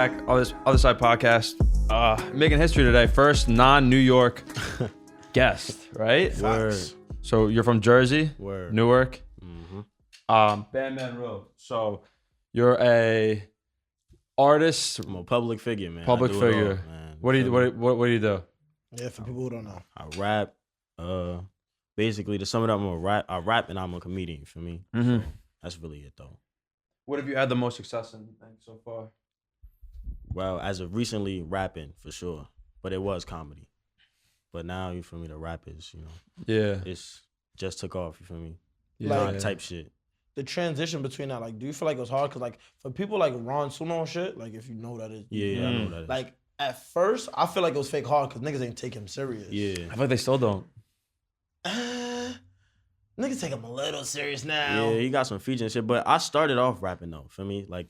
back. Otherside podcast. Making history today. First non-New York guest, right? Word. So you're from Jersey, Word. Newark. Mm-hmm. Bandmanrill. So you're a artist, I'm a public figure, man. public I do figure. it all, man. What do you do? Yeah, for people who don't know. I rap. Basically, to sum it up, I rap and I'm a comedian. For me, Mm-hmm. so that's really it, though. What have you had the most success in so far? Well, as of recently, rapping for sure, but it was comedy. But now, you feel me? The rap is, Yeah. it's just took off. You feel me? Like- Type shit. The transition between that, like, do you feel like it was hard? Because, like, for people like Ron Suno and shit, like, if you know that is. Yeah, I know that. Like, at first, I feel like it was fake hard because niggas ain't take him serious. Yeah. I feel like they still don't. Niggas take him a little serious now. Yeah, he got some features and shit. But I started off rapping though. For me, like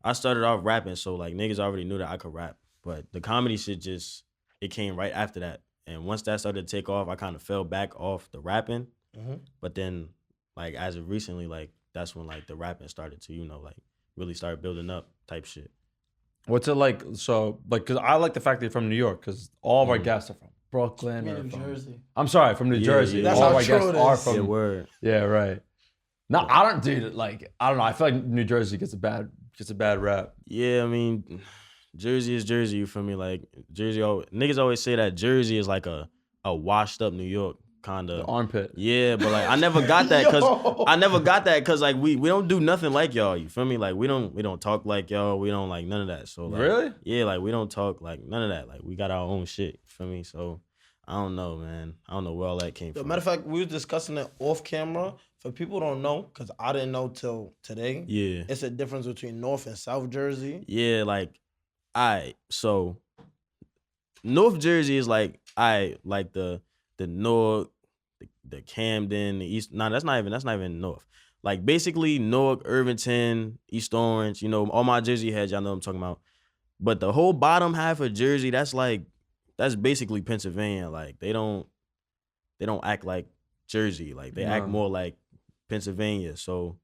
I started off rapping, so like niggas already knew that I could rap. But the comedy shit it came right after that. And once that started to take off, I kind of fell back off the rapping. Mhm. But then, like as of recently, like that's when like the rapping started to like really start building up type shit. What's it like? So, like, because I like the fact that you're from New York, because all of our guests are from Brooklyn. or New from- Jersey. I'm sorry, from New Yeah, Jersey. yeah. That's all how our true guests it are is. from. Yeah, word. Yeah, right. No, I don't do it. Like, I don't know. I feel like New Jersey gets a bad rap. Yeah, I mean, Jersey is Jersey. You feel me? Like Jersey, niggas always say that Jersey is like a washed up New York kind The of. armpit. Yeah, but like I never got that because like we don't do nothing like y'all. You feel me? Like we don't talk like y'all. We don't like none of that. So like, Really? Yeah, like we don't talk like none of that. Like we got our own shit. You feel me? So I don't know, man. I don't know where all that came Yo, from. matter of fact, we was discussing it off camera. For people who don't know, because I didn't know till today, Yeah, it's a difference between North and South Jersey. yeah. Like so North Jersey is like like the North, the Camden, the East. Nah, that's not even North. Like basically Newark, Irvington, East Orange. All my Jersey heads, y'all know what I'm talking about. But the whole bottom half of Jersey, that's basically Pennsylvania. Like they don't act like Jersey. Like they act more like Pennsylvania. So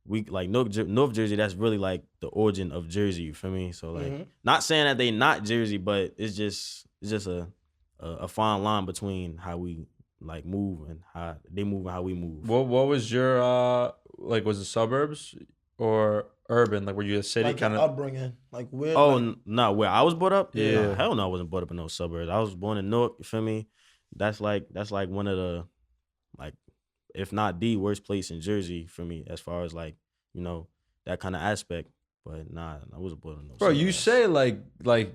we like North Jersey. That's really like the origin of Jersey. You feel me? So like, not saying that they not Jersey, but it's just a fine line between how we like move and how they move and how we move. What was your like? Was it suburbs or urban? Like, were you a city Like kind your of? upbringing. Like where? Oh, like, no, where I was brought up? Yeah. Nah, hell no, I wasn't brought up in no suburbs. I was born in Newark, you feel me? That's like one of the, like, if not the worst place in Jersey for me, as far as like, that kind of aspect. But nah, I wasn't born in no Bro, suburbs. you say like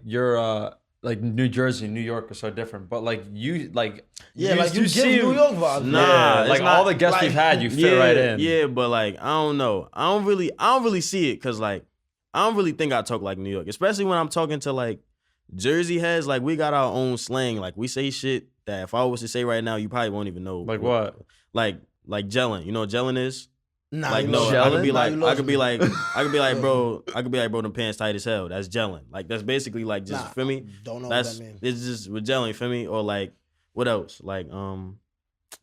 you're like New Jersey, New York are so different, but like you like yeah, like you give New York vibes. Nah, yeah, it's like not- all the guests like- we've had, you fit right in. Yeah, but like I don't know. I don't really see it because like I don't really think I talk like New York, especially when I'm talking to like Jersey heads. Like we got our own slang. Like we say shit that if I was to say right now, you probably won't even know. Like what? Like gelling. You know what gelling is? Nah, Like you no, lost gelling? I me. could be Nah, like, you I lost could be me. like, bro, them pants tight as hell. That's gelling. Like that's basically like just Nah, feel me. Don't know That's what that means. it's just with gelling, feel me? Or like what else? Like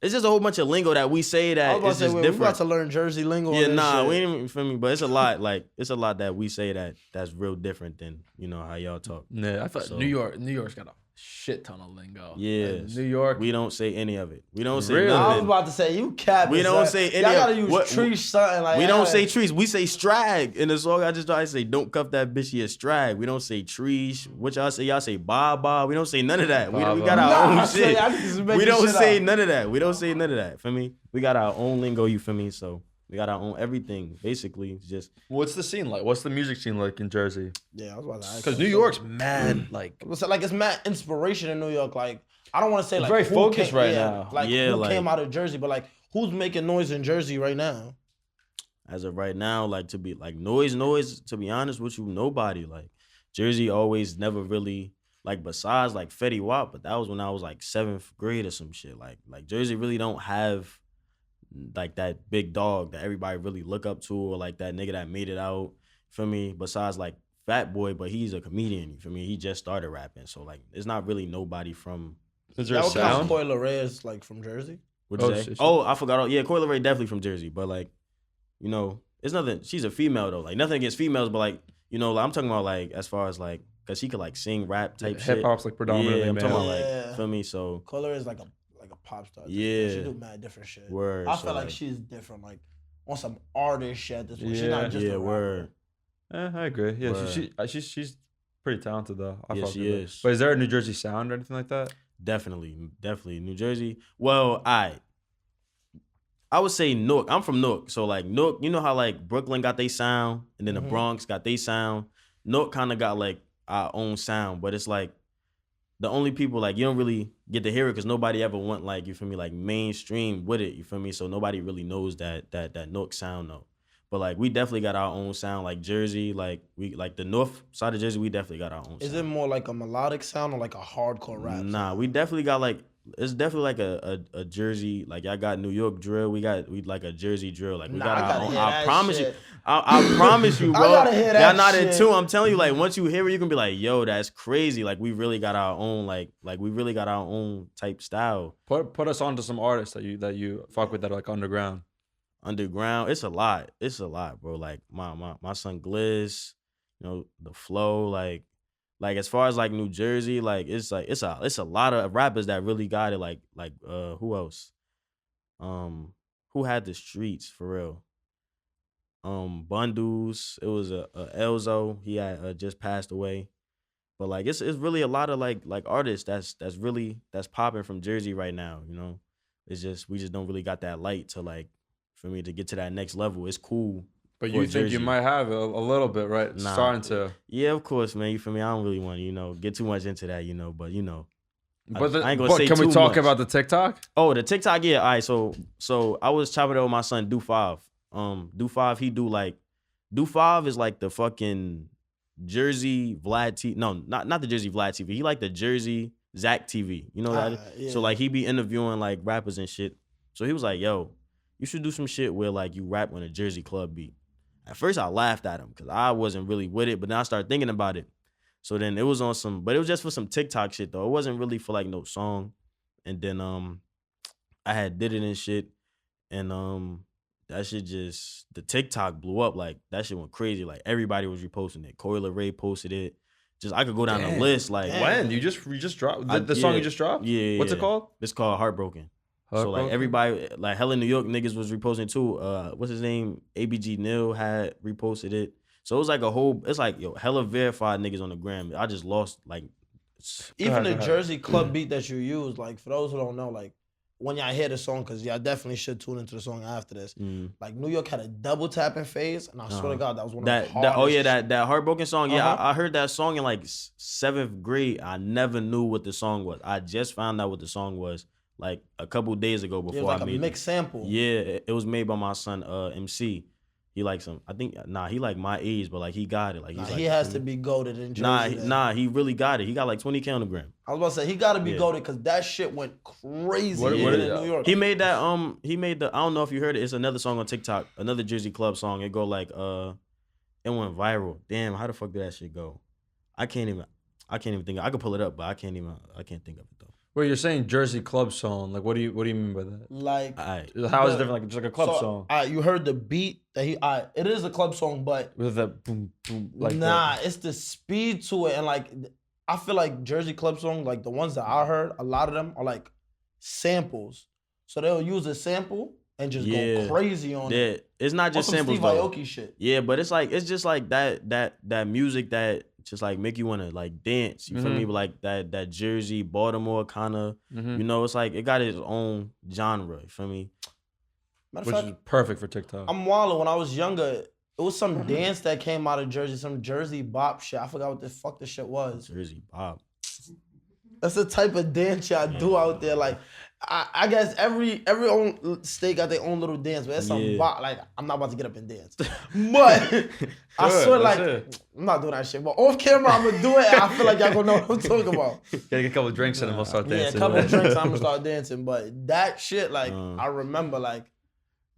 it's just a whole bunch of lingo that we say I that was about it's to say, just we different. about to learn Jersey lingo. Yeah, and this nah, shit. we ain't even feel me, but it's a lot. Like it's a lot that we say that's real different than how y'all talk. Yeah, I thought So- New York's got a shit ton of lingo. Yeah, Like, New York. we don't say any of it. We don't say Really? I was nothing. about to say you capping. We don't son. say any Y'all of- gotta use what- tree something like. We don't say yeah. trees. We say strag. In the song I just tried to say, don't cuff that bitch, you a strag. We don't say trees. What y'all say? Y'all say ba. We don't say none of that. We Ba, got ba. our Nah, own I say, shit. I just make We this don't shit say up. none of that. We don't say none of that. Feel me? We got our own lingo, you feel me? So we got our own everything. Basically, it's just What's the scene like? What's the music scene like in Jersey? Yeah, I was about to ask. Because you. New York's mad. Like Like it's mad inspiration in New York. Like I don't want to say like very who focused came, right yeah, now. Like Yeah, who like- came out of Jersey, but like who's making noise in Jersey right now? as of right now, like to be like noise, to be honest with you, nobody. Like Jersey always never really like besides like Fetty Wap, but that was when I was like 7th grade or some shit. Like Jersey really don't have like that big dog that everybody really look up to or like that nigga that made it out. For me, besides like Fat Boy, but he's a comedian. For me, he just started rapping, so like it's not really nobody from. is there That a would count sound? Coi Leray as like from Jersey. What'd you say? shit. Oh, I forgot. Yeah, Coi Leray definitely from Jersey, but like, it's nothing. She's a female though. Like nothing against females, but like you know, like, I'm talking about like as far as like, cause he could like sing rap type shit. Hip hop's like predominantly Yeah, I'm talking about male. like, feel me? So Color is like a pop star. Yeah. She do mad different shit. word. I so, feel like she's different, like on some artist shit at this point. She's not just yeah, a rapper. word. I agree. Yeah, Word. she's pretty talented though. I Yeah, fuck she with her. is. But is there a New Jersey sound or anything like that? Definitely New Jersey. Well, I would say Newark. I'm from Newark, so like Newark, you know how like Brooklyn got their sound, and then the Bronx got their sound. Newark kind of got like our own sound, but it's like the only people like you don't really get to hear it because nobody ever went like, you feel me, like mainstream with it. You feel me? So nobody really knows that Newark sound though. But like we definitely got our own sound, like Jersey, like we like the north side of Jersey, we definitely got our own sound. Is it more like a melodic sound or like a hardcore rap? Nah, we definitely got like, it's definitely like a Jersey, like y'all got New York drill, we like a Jersey drill, like we got our own. I promise you, I promise you, bro. I gotta hear that y'all not shit. in tune. I'm telling you, like once you hear it, you can be like, yo, that's crazy. Like we really got our own, like we really got our own type style. Put us onto some artists that you fuck with that are like underground. Underground, it's a lot, bro. Like my son Gliss, you know, the flow, like as far as like New Jersey, like it's a lot of rappers that really got it. Like who else? Who had the streets for real? Bundles. It was a Elzo. He had just passed away. But like it's really a lot of like artists that's really popping from Jersey right now. You know, it's just we just don't really got that light to like for me to get to that next level. It's cool. But you think Jersey. you might have a little bit, right? Nah. Starting to. Yeah, of course, man. You feel me? I don't really want to, you know, get too much into that, you know. But you know, But I ain't gonna say can we too talk much. about the TikTok? Oh, the TikTok, yeah. All right, so I was chopping it with my son, Do 5. Do 5, Do 5 is like the fucking Jersey Vlad TV. No, not the Jersey Vlad TV. He like the Jersey Zach TV. You know that? Yeah. So like he be interviewing like rappers and shit. So he was like, yo, you should do some shit where like you rap on a Jersey club beat. At first I laughed at him because I wasn't really with it, but then I started thinking about it. So then it was on some, but it was just for some TikTok shit though. It wasn't really for like no song. And then I had did it and shit. And that shit just, the TikTok blew up. Like that shit went crazy. Like everybody was reposting it. Coil Ray posted it. Just I could go down the list. Like When? You just dropped the song you just dropped? Yeah. What's it called? It's called Heartbroken. So like everybody, like hella New York niggas was reposting too. What's his name? ABG Neil had reposted it. So it was like it's like yo, hella verified niggas on the gram. I just lost like. Even the Jersey club beat that you use, like for those who don't know, like when y'all hear the song, because y'all definitely should tune into the song after this. Like New York had a double tapping phase, and I swear to God, that was one of the hardest. that Heartbroken song. Yeah, I heard that song in like 7th grade. I never knew what the song was. I just found out what the song was like a couple days ago before I made it. It was like a mixed sample. Yeah, it was made by my son MC. He like he like my age, but like he got it. Like he's he has to be goated in Jersey. He really got it. He got like 20K on the gram. I was about to say he got to be goated because that shit went crazy in New York. He made that I don't know if you heard it. It's another song on TikTok, another Jersey club song. It go like it went viral. Damn, how the fuck did that shit go? I can't even think. I could pull it up, but I can't think of it though. Wait, you're saying Jersey club song? Like, what do you mean by that? Like, how is it different? Like, just like a club song. You heard the beat that it is a club song, but with the boom boom. Like it's the speed to it, and like I feel like Jersey club songs, like the ones that I heard, a lot of them are like samples. So they'll use a sample and just go crazy on it. It's not just samples Steve though. Aoki shit. Yeah, but it's just like that music that just like make you wanna like dance. You feel me? Like that Jersey, Baltimore kind of. You know, it's like it got its own genre. You feel me? Matter Which of fact, is perfect for TikTok. I'm wildin'. When I was younger, it was some dance that came out of Jersey, some Jersey bop shit. I forgot what the fuck the shit was. Jersey bop. That's the type of dance y'all do out there. Like, I guess every own state got their own little dance, but that's some bop. Like, I'm not about to get up and dance. But I swear, like, I'm not doing that shit. But off camera, I'm gonna do it, and I feel like y'all gonna know what I'm talking about. Gotta get a couple of drinks in and we'll start dancing. Yeah, a couple of drinks, I'm gonna start dancing. But that shit, like, I remember, like,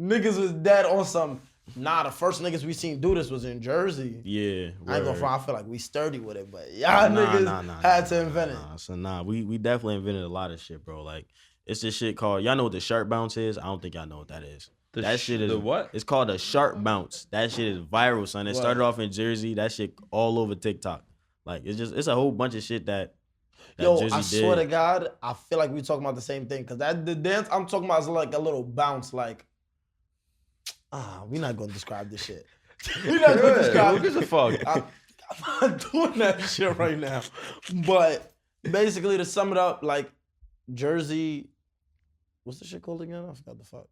niggas was dead on some. Nah, the first niggas we seen do this was in Jersey. Yeah, I ain't gonna front. I feel like we sturdy with it, but y'all niggas had to invent it. So we definitely invented a lot of shit, bro. Like it's this shit called, y'all know what the shirt bounce is? I don't think y'all know what that is. That shit is the what? It's called a sharp bounce. That shit is viral, son. It started off in Jersey. That shit all over TikTok. Like it's a whole bunch of shit that Yo, Jersey I swear did. to God, I feel like we talking about the same thing. Cause the dance I'm talking about is like a little bounce, like we're not gonna describe this shit. We're not gonna describe Who gives a fuck? I'm not doing that shit right now. But basically to sum it up, like Jersey, what's the shit called again? I forgot the fuck.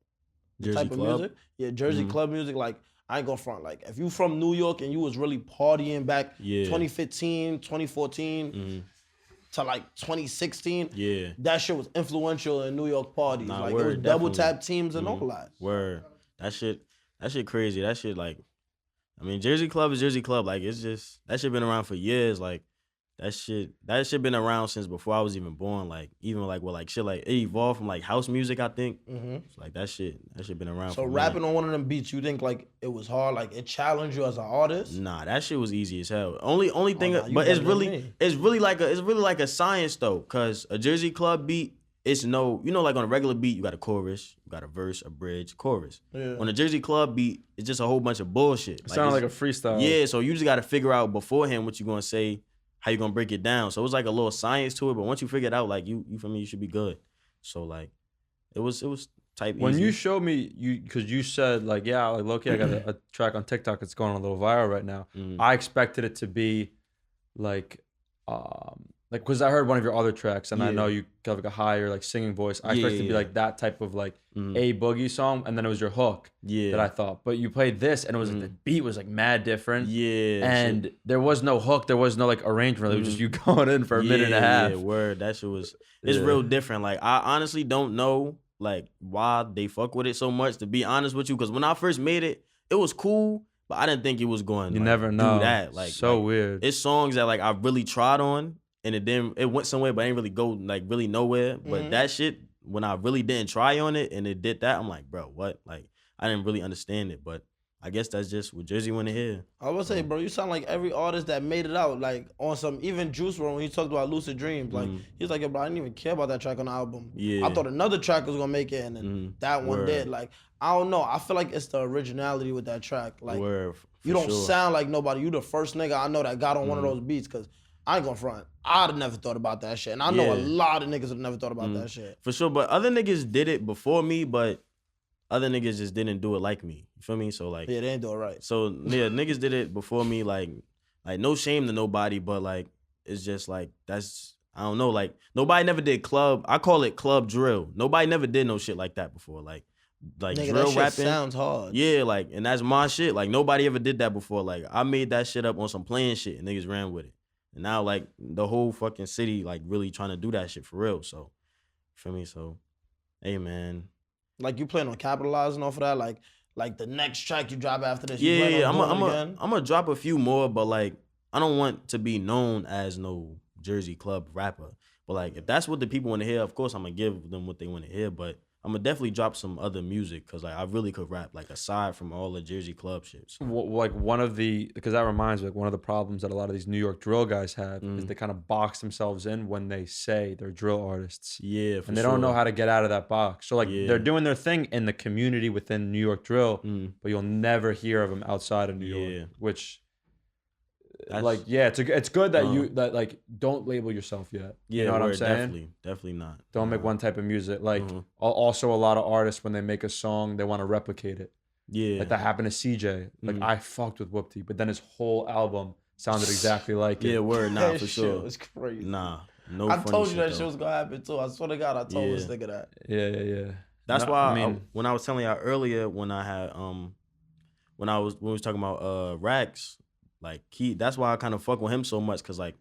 Jersey Type club. of music. Yeah, Jersey club music. Like, I ain't gonna front. Like, if you from New York and you was really partying back 2015, 2014 to like 2016, that shit was influential in New York parties. Nah, like, word, it was double definitely. tap teams and all that. Word. That shit crazy. That shit like, I mean, Jersey club is Jersey club. Like, it's just, that shit been around for years. Like, that shit been around since before I was even born. Like, even like with like shit, like it evolved from like house music, I think. So, like that shit been around. So for rapping on one of them beats, you think like it was hard? Like it challenged you as an artist? Nah, that shit was easy as hell. Only thing, nah, you but it's better than really me. it's really like a science though, cause a Jersey club beat, it's no, you know, like on a regular beat, you got a chorus, you got a verse, a bridge, chorus. Yeah. On a Jersey club beat, it's just a whole bunch of bullshit. It sounded like a freestyle. Yeah, so you just got to figure out beforehand what you gonna say, how you gonna break it down. So it was like a little science to it, but once you figure it out, like you feel me, you should be good. So like, it was type When easy. you showed me, because you said like, yeah, like low-key, I got a track on TikTok that's going a little viral right now. I expected it to be like because I heard one of your other tracks and I know you have like a higher like singing voice. I expected it to be like that type of like a boogie song, and then it was your hook that I thought. But you played this and it was like the beat was like mad different. And there was no hook, there was no like arrangement. It was just you going in for a minute and a half. Yeah, word. That shit was it's real different. Like I honestly don't know like why they fuck with it so much, to be honest with you. Cause when I first made it, it was cool, but I didn't think it was going to never know. do that. Like so weird. It's songs that like I really tried on and it went somewhere, but it ain't really go like really nowhere. But that shit, when I really didn't try on it and it did that, I'm like, bro, what? Like I didn't really understand it, but I guess that's just what Jersey wanna hear. I would say, bro, you sound like every artist that made it out, like on some, even Juice WRLD when he talked about Lucid Dreams, like he's like, yo, bro, I didn't even care about that track on the album. Yeah. I thought another track was gonna make it, and then that one did. Like, I don't know. I feel like it's the originality with that track. Like, you don't sound like nobody. You the first nigga I know that got on one of those beats, cause I ain't gonna front. I'd have never thought about that shit, and I know a lot of niggas have never thought about that shit. For sure, but other niggas did it before me, but other niggas just didn't do it like me. You feel me? So like, Yeah, they ain't do it right. so yeah, niggas did it before me. Like no shame to nobody, but like it's just like that's I don't know. Like nobody never did club. I call it club drill. Nobody never did no shit like that before. Like Nigga, drill that shit rapping sounds hard. Yeah, like and that's my shit. Like nobody ever did that before. Like I made that shit up on some playing shit and niggas ran with it. And now like the whole fucking city like really trying to do that shit for real. So, you feel me? So, hey man. Like you plan on capitalizing off of that? Like the next track you drop after this? Yeah, I'm gonna drop a few more, but like I don't want to be known as no Jersey club rapper. But like if that's what the people want to hear, of course I'm gonna give them what they want to hear. But I'm gonna definitely drop some other music because like I really could rap like aside from all the Jersey club shit. So. Like because that reminds me, like one of the problems that a lot of these New York drill guys have is they kind of box themselves in when they say they're drill artists. Yeah, and they don't know how to get out of that box. So like they're doing their thing in the community within New York drill, but you'll never hear of them outside of New York. Which, it's good that you like don't label yourself yet. You know what I'm saying? Definitely not. Don't make one type of music. Like also a lot of artists when they make a song, they want to replicate it. Yeah. Like that happened to CJ. Like I fucked with Whoopty, but then his whole album sounded exactly like it. Yeah, word, nah, for sure. It was crazy. Nah, no. I told you that though. shit was gonna happen too. I swear to God, I told this nigga that. Yeah. That's why when I was telling y'all earlier when I had when we was talking about Rax, like that's why I kind of fuck with him so much, cause like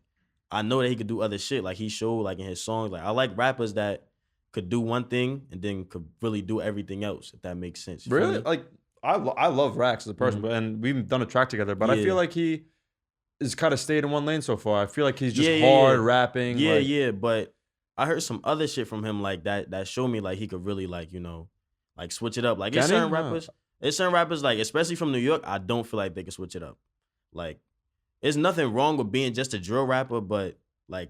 I know that he could do other shit. Like he showed like in his songs. Like I like rappers that could do one thing and then could really do everything else. If that makes sense. You really? feel me? Like I love Rax as a person, and we've done a track together. But I feel like he is kind of stayed in one lane so far. I feel like he's just hard rapping. Yeah. But I heard some other shit from him like that showed me like he could really like like switch it up. Like it's certain rappers like especially from New York. I don't feel like they can switch it up. Like, there's nothing wrong with being just a drill rapper, but like,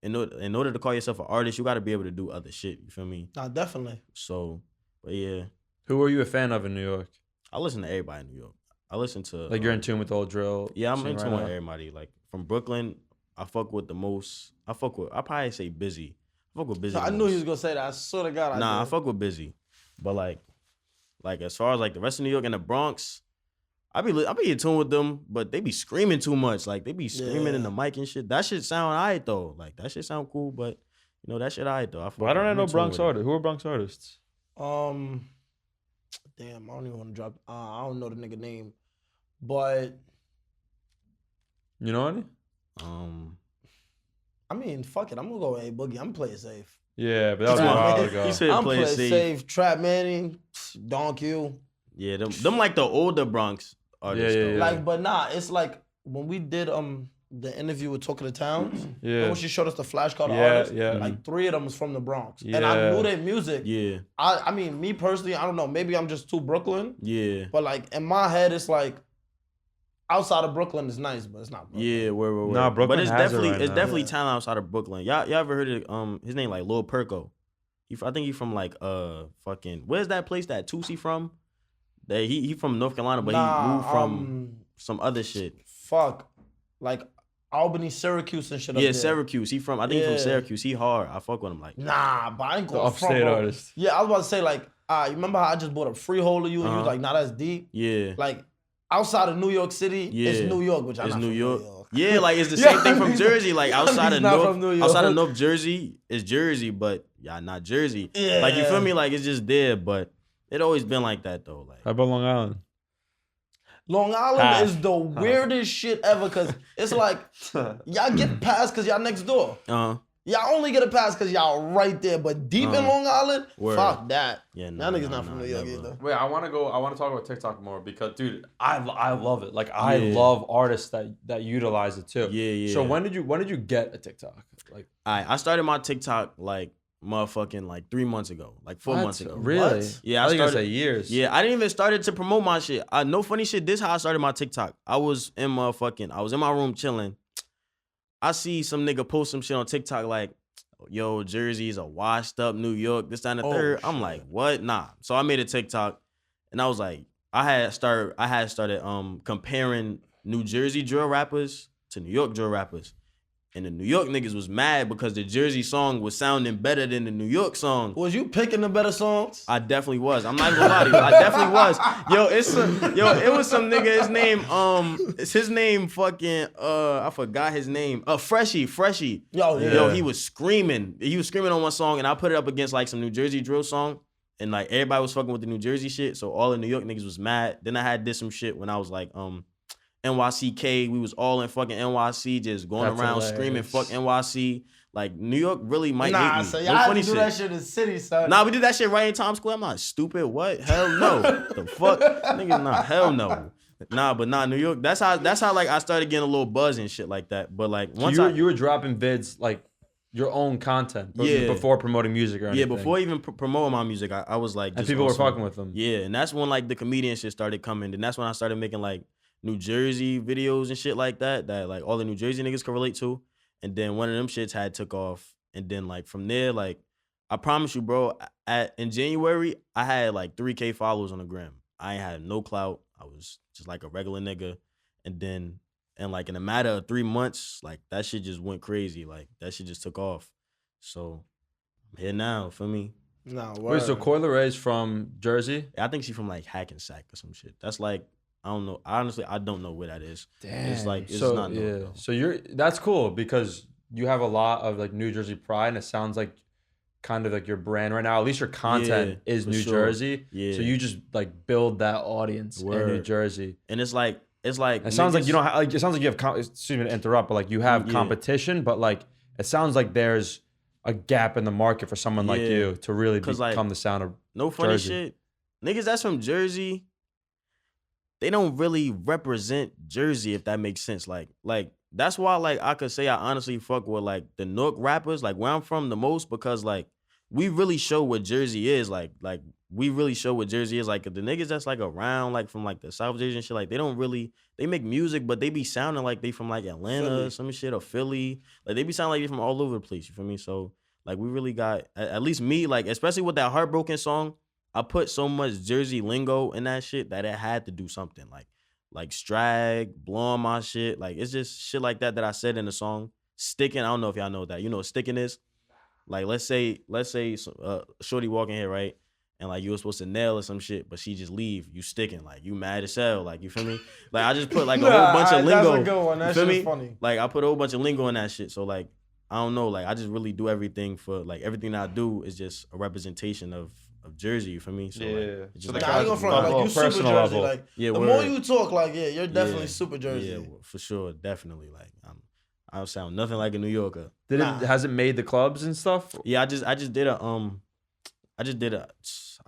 in order to call yourself an artist, you got to be able to do other shit. You feel me? Nah, definitely. So, but yeah. Who are you a fan of in New York? I listen to everybody in New York. I listen to Like you're in tune with the old drill. Yeah, I'm in scene tune right with now? everybody. Like from Brooklyn, I fuck with the most. I probably say Busy. I fuck with Busy. I the knew most. he was gonna say that. I swear to God, Nah, I did. fuck with Busy. But like as far as like the rest of New York and the Bronx, I be in tune with them, but they be screaming too much. Like they be screaming in the mic and shit. That shit sound alright though. Like that shit sound cool, but you know that shit alright though. Why don't I I'm know in tune Bronx with it. artists? Who are Bronx artists? Damn, I don't even want to drop. I don't know the nigga name, but You know any? I mean, fuck it. I'm gonna go with A Boogie. I'm playing safe. Yeah, but that was a Trap while Man. ago. He said I'm play it playing safe. Trap Manning, Don Q. Yeah, them like the older Bronx artists. Yeah, though. yeah. Like, but nah, it's like when we did the interview with Talk of the Towns. Yeah. When she showed us the flashcard Yeah, artists, yeah. like 3 of them was from the Bronx, and Yeah. I knew their music. Yeah, I mean, me personally, I don't know. Maybe I'm just too Brooklyn, yeah, but like in my head, it's like outside of Brooklyn is nice, but it's not Brooklyn. yeah. Where? Nah, Brooklyn but it's has it definitely right it's now. definitely Yeah. talent outside of Brooklyn. Y'all ever heard of his name like Lil Perko? I think he's from like fucking where's that place that Tusi from? That he from North Carolina, but he moved from some other shit. Fuck, like Albany, Syracuse, and shit. up Yeah, there. Syracuse. He from I think he from Yeah. Syracuse. He hard. I fuck with him like. Nah, but I ain't The going upstate from artist. Yeah, I was about to say like, you remember how I just bought a freehold of you, and you was Uh-huh. like, nah, that's deep. Yeah. Like outside of New York City, it's Yeah. New York, which I'm It's not New from York. New York. Yeah, like it's the Yeah, same thing from he's- Jersey. Like outside he's of not from New York. outside of North Jersey is Jersey, but y'all not Jersey. Yeah. Like you feel me? Like it's just there, but it always been like that though. Like How about Long Island? Long Island Half. is the weirdest shit ever because it's like y'all get past because y'all next door. Y'all only get a pass because y'all right there, but deep in Long Island, Word. fuck that. Yeah, Y'all niggas nah, not from New York never. either. Wait, I want to talk about TikTok more because, dude, I love it. Like, I Yeah. love artists that utilize it too. Yeah, yeah. So when did you get a TikTok? Like, I started my TikTok like motherfucking like 3 months ago, like 4 months ago. Really? What? Yeah, I I think I say started. years. Yeah, I didn't even started to promote my shit. No funny shit. This how I started my TikTok. I was in my room chilling. I see some nigga post some shit on TikTok like, yo, Jersey's a washed up New York, this, that, and the Oh, third. I'm shit. like, what? Nah. So I made a TikTok and I was like, I had started comparing New Jersey drill rappers to New York drill rappers. And the New York niggas was mad because the Jersey song was sounding better than the New York song. Was you picking the better songs? I definitely was. I'm not even gonna lie to you. I definitely was. It was some nigga. His name fucking I forgot his name. Freshie. Yo, yeah. Yo, he was screaming. He was screaming on one song, and I put it up against like some New Jersey drill song, and like everybody was fucking with the New Jersey shit. So all the New York niggas was mad. Then I had did some shit when I was like NYCK. We was all in fucking NYC, just going That's around hilarious. screaming "fuck NYC." Like New York really might hate Nah, me. so No y'all had funny to do shit. that shit in the city, son. Nah, we did that shit right in Times Square. I'm not stupid. What? Hell no. The fuck? Niggas, nah, hell no. Nah, New York. That's how like I started getting a little buzz and shit like that. But like So once you were dropping vids like your own content before promoting music or anything. before even promoting my music, I was like, and just people on were some- fucking with them. Yeah, and that's when like the comedian shit started coming. And that's when I started making like New Jersey videos and shit like that like all the New Jersey niggas could relate to. And then one of them shits had took off. And then like from there, like I promise you, bro, in January, I had like 3K followers on the gram. I ain't had no clout. I was just like a regular nigga. And then like in a matter of 3 months, like that shit just went crazy. Like that shit just took off. So I'm here now, feel me? Nah, word. Wait, so Coi Leray is from Jersey? I think she's from like Hackensack or some shit. That's like, I don't know. Honestly, I don't know where that is. Damn. It's like, it's so, not known, yeah. though. So that's cool because you have a lot of like New Jersey pride, and it sounds like kind of like your brand right now. At least your content Yeah, is for New sure. Jersey. Yeah. So you just like build that audience in New Word. Jersey. And it's like It sounds like niggas- you don't have, like, it sounds like you have, excuse me to interrupt, but like you have Yeah. competition, but like it sounds like there's a gap in the market for someone like Yeah. you to really 'Cause, become like, the sound of no funny Jersey. shit. Niggas that's from Jersey, they don't really represent Jersey, if that makes sense. Like that's why like I could say I honestly fuck with like the Newark rappers, like where I'm from the most, because like we really show what Jersey is. Like we really show what Jersey is. Like the niggas that's like around like from like the South Jersey and shit, like they make music, but they be sounding like they from like Atlanta Philly. or some shit, or Philly. Like they be sounding like they from all over the place. You feel me? So like we really got at least me, like especially with that Heartbroken song, I put so much Jersey lingo in that shit that it had to do something like strag, blowing my shit. Like it's just shit like that I said in the song. Sticking, I don't know if y'all know that. You know what sticking is? Like let's say shorty walking here, right? And like you were supposed to nail or some shit, but she just leave. You sticking, like you mad as hell, like you feel me? Like I just put like a whole bunch of lingo. That's a good one. That shit's funny. Like I put a whole bunch of lingo in that shit. So like I don't know, like I just really do everything for like everything that I do is just a representation of Jersey. You feel me? So like, it's just like I ain't gonna front like you super Jersey. Level. Like the more you talk, like you're definitely super Jersey. Yeah, for sure, definitely. Like I don't sound nothing like a New Yorker. Has it made the clubs and stuff? Yeah, I just did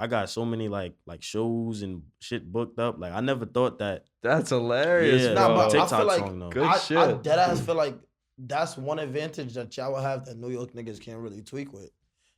I got so many like shows and shit booked up. Like I never thought that. That's hilarious. Yeah, nah, but TikTok I feel like song though. Good shit. I deadass feel like that's one advantage that y'all will have that New York niggas can't really tweak with.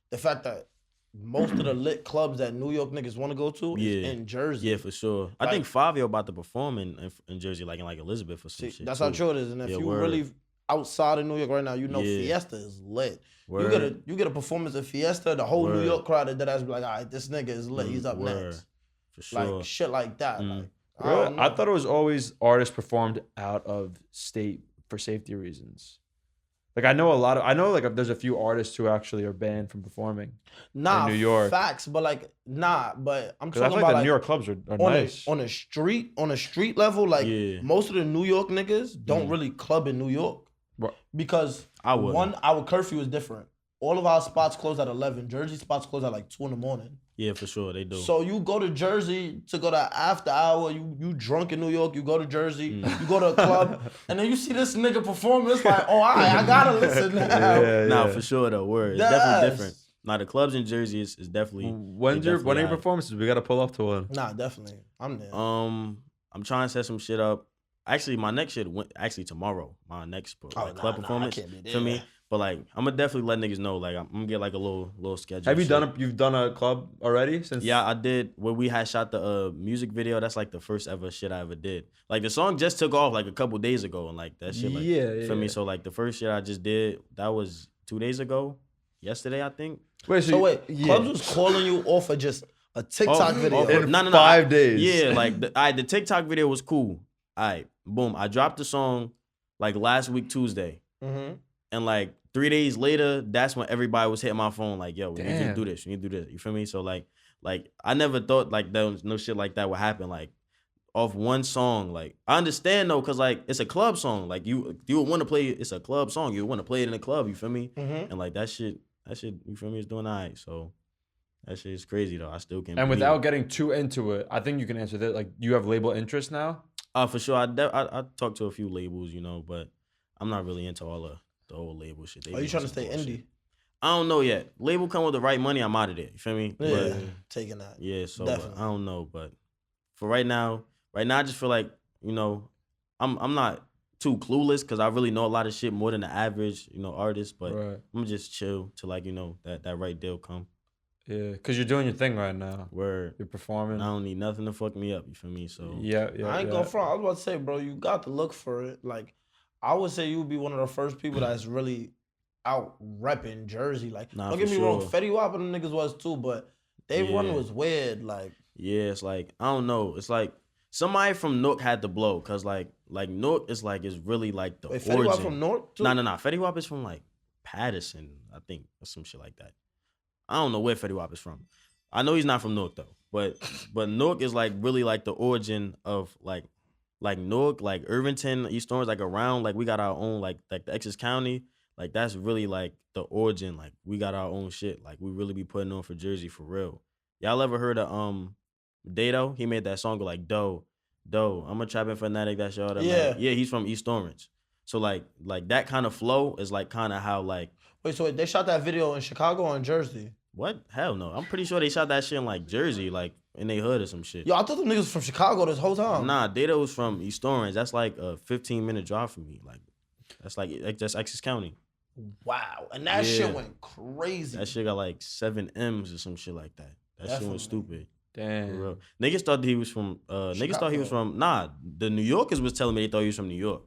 The fact that most of the lit clubs that New York niggas want to go to is in Jersey. Yeah, for sure. Like, I think Fabio about to perform in Jersey, like in like Elizabeth or some shit. That's too. how true it is. And if you really outside of New York right now, you know Fiesta is lit. Word. You get a performance of Fiesta, the whole New York crowd that has be like, all right, this nigga is lit. He's up next. For sure. Like shit like that. Like, I thought it was always artists performed out of state for safety reasons. Like I know like there's a few artists who actually are banned from performing in New York. Facts, but like but I'm talking I feel about the New York clubs are nice. On a street level, like most of the New York niggas don't really club in New York because our curfew is different. All of our spots close at 11. Jersey spots close at like 2 a.m. Yeah, for sure, they do. So you go to Jersey to go to after hour, you drunk in New York, you go to Jersey, you go to a club, and then you see this nigga perform, it's like, oh, I gotta listen now. Nah, for sure though, word. It's definitely different. Nah, the clubs in Jersey is definitely... When are your performances? We gotta pull up to one. Nah, definitely. I'm there. I'm trying to set some shit up. Actually, my next shit tomorrow. My next club performance. I can't be there. For me. But like, I'm gonna definitely let niggas know. Like, I'm gonna get like a little schedule. Have you you've done a club already? Yeah, I did. Where we had shot the music video. That's like the first ever shit I ever did. Like the song just took off like a couple days ago, and like that shit. Like, for me. So like the first shit I just did, that was 2 days ago. Yesterday, I think. Wait, Clubs was calling you off of just a TikTok video in 5 days. Yeah, like the TikTok video was cool. All right, boom. I dropped the song like last week Tuesday, and like 3 days later, that's when everybody was hitting my phone like, "Yo, we need to do this. We need to do this." You feel me? So like I never thought like there was no shit like that would happen. Like off one song, like I understand though, cause like it's a club song. Like you would want to play. It's a club song. You would want to play it in a club. You feel me? And like that shit. You feel me? Is doing all right. So that shit is crazy though. I still can't. And without getting too into it, I think you can answer that. Like, you have label interest now? For sure. I talked to a few labels, you know, but I'm not really into all the old label shit. Are you trying to stay indie? I don't know yet. Label come with the right money, I'm out of there. You feel me? Yeah, but, taking that. Yeah, so I don't know, but for right now, I just feel like, you know, I'm not too clueless because I really know a lot of shit more than the average, you know, artist. But I'm gonna just chill till like, you know, that right deal come. Yeah, because you're doing your thing right now. Word. You're performing. I don't need nothing to fuck me up. You feel me? So yeah. I ain't going front. I was about to say, bro, you got to look for it. Like, I would say you would be one of the first people that's really out repping Jersey. Like, don't get me wrong, Fetty Wap and them niggas was too, but they run was weird. Like, yeah, it's like I don't know. It's like somebody from Newark had to blow, cause like Newark is really like the origin. Fetty Wap from Newark too? Nah. Fetty Wap is from like Patterson, I think, or some shit like that. I don't know where Fetty Wap is from. I know he's not from Newark though. But Newark is like really like the origin of like Newark, like Irvington, East Orange, like around, like we got our own like the Essex County. Like that's really like the origin. Like we got our own shit. Like we really be putting on for Jersey for real. Y'all ever heard of Dato? He made that song like Doe. I'm a trapping fanatic. That's y'all. Yeah, he's from East Orange. So like that kind of flow is like kind of how like. Wait, so they shot that video in Chicago or in Jersey? What? Hell no. I'm pretty sure they shot that shit in like Jersey, like in their hood or some shit. Yo, I thought them niggas was from Chicago this whole time. Nah, Dato was from East Orange. That's like a 15-minute drive from me. Like that's Essex County. Wow. And that shit went crazy. That shit got like 7 M's or some shit like that. That shit went stupid. Damn. For real. Niggas thought he was from the New Yorkers was telling me they thought he was from New York.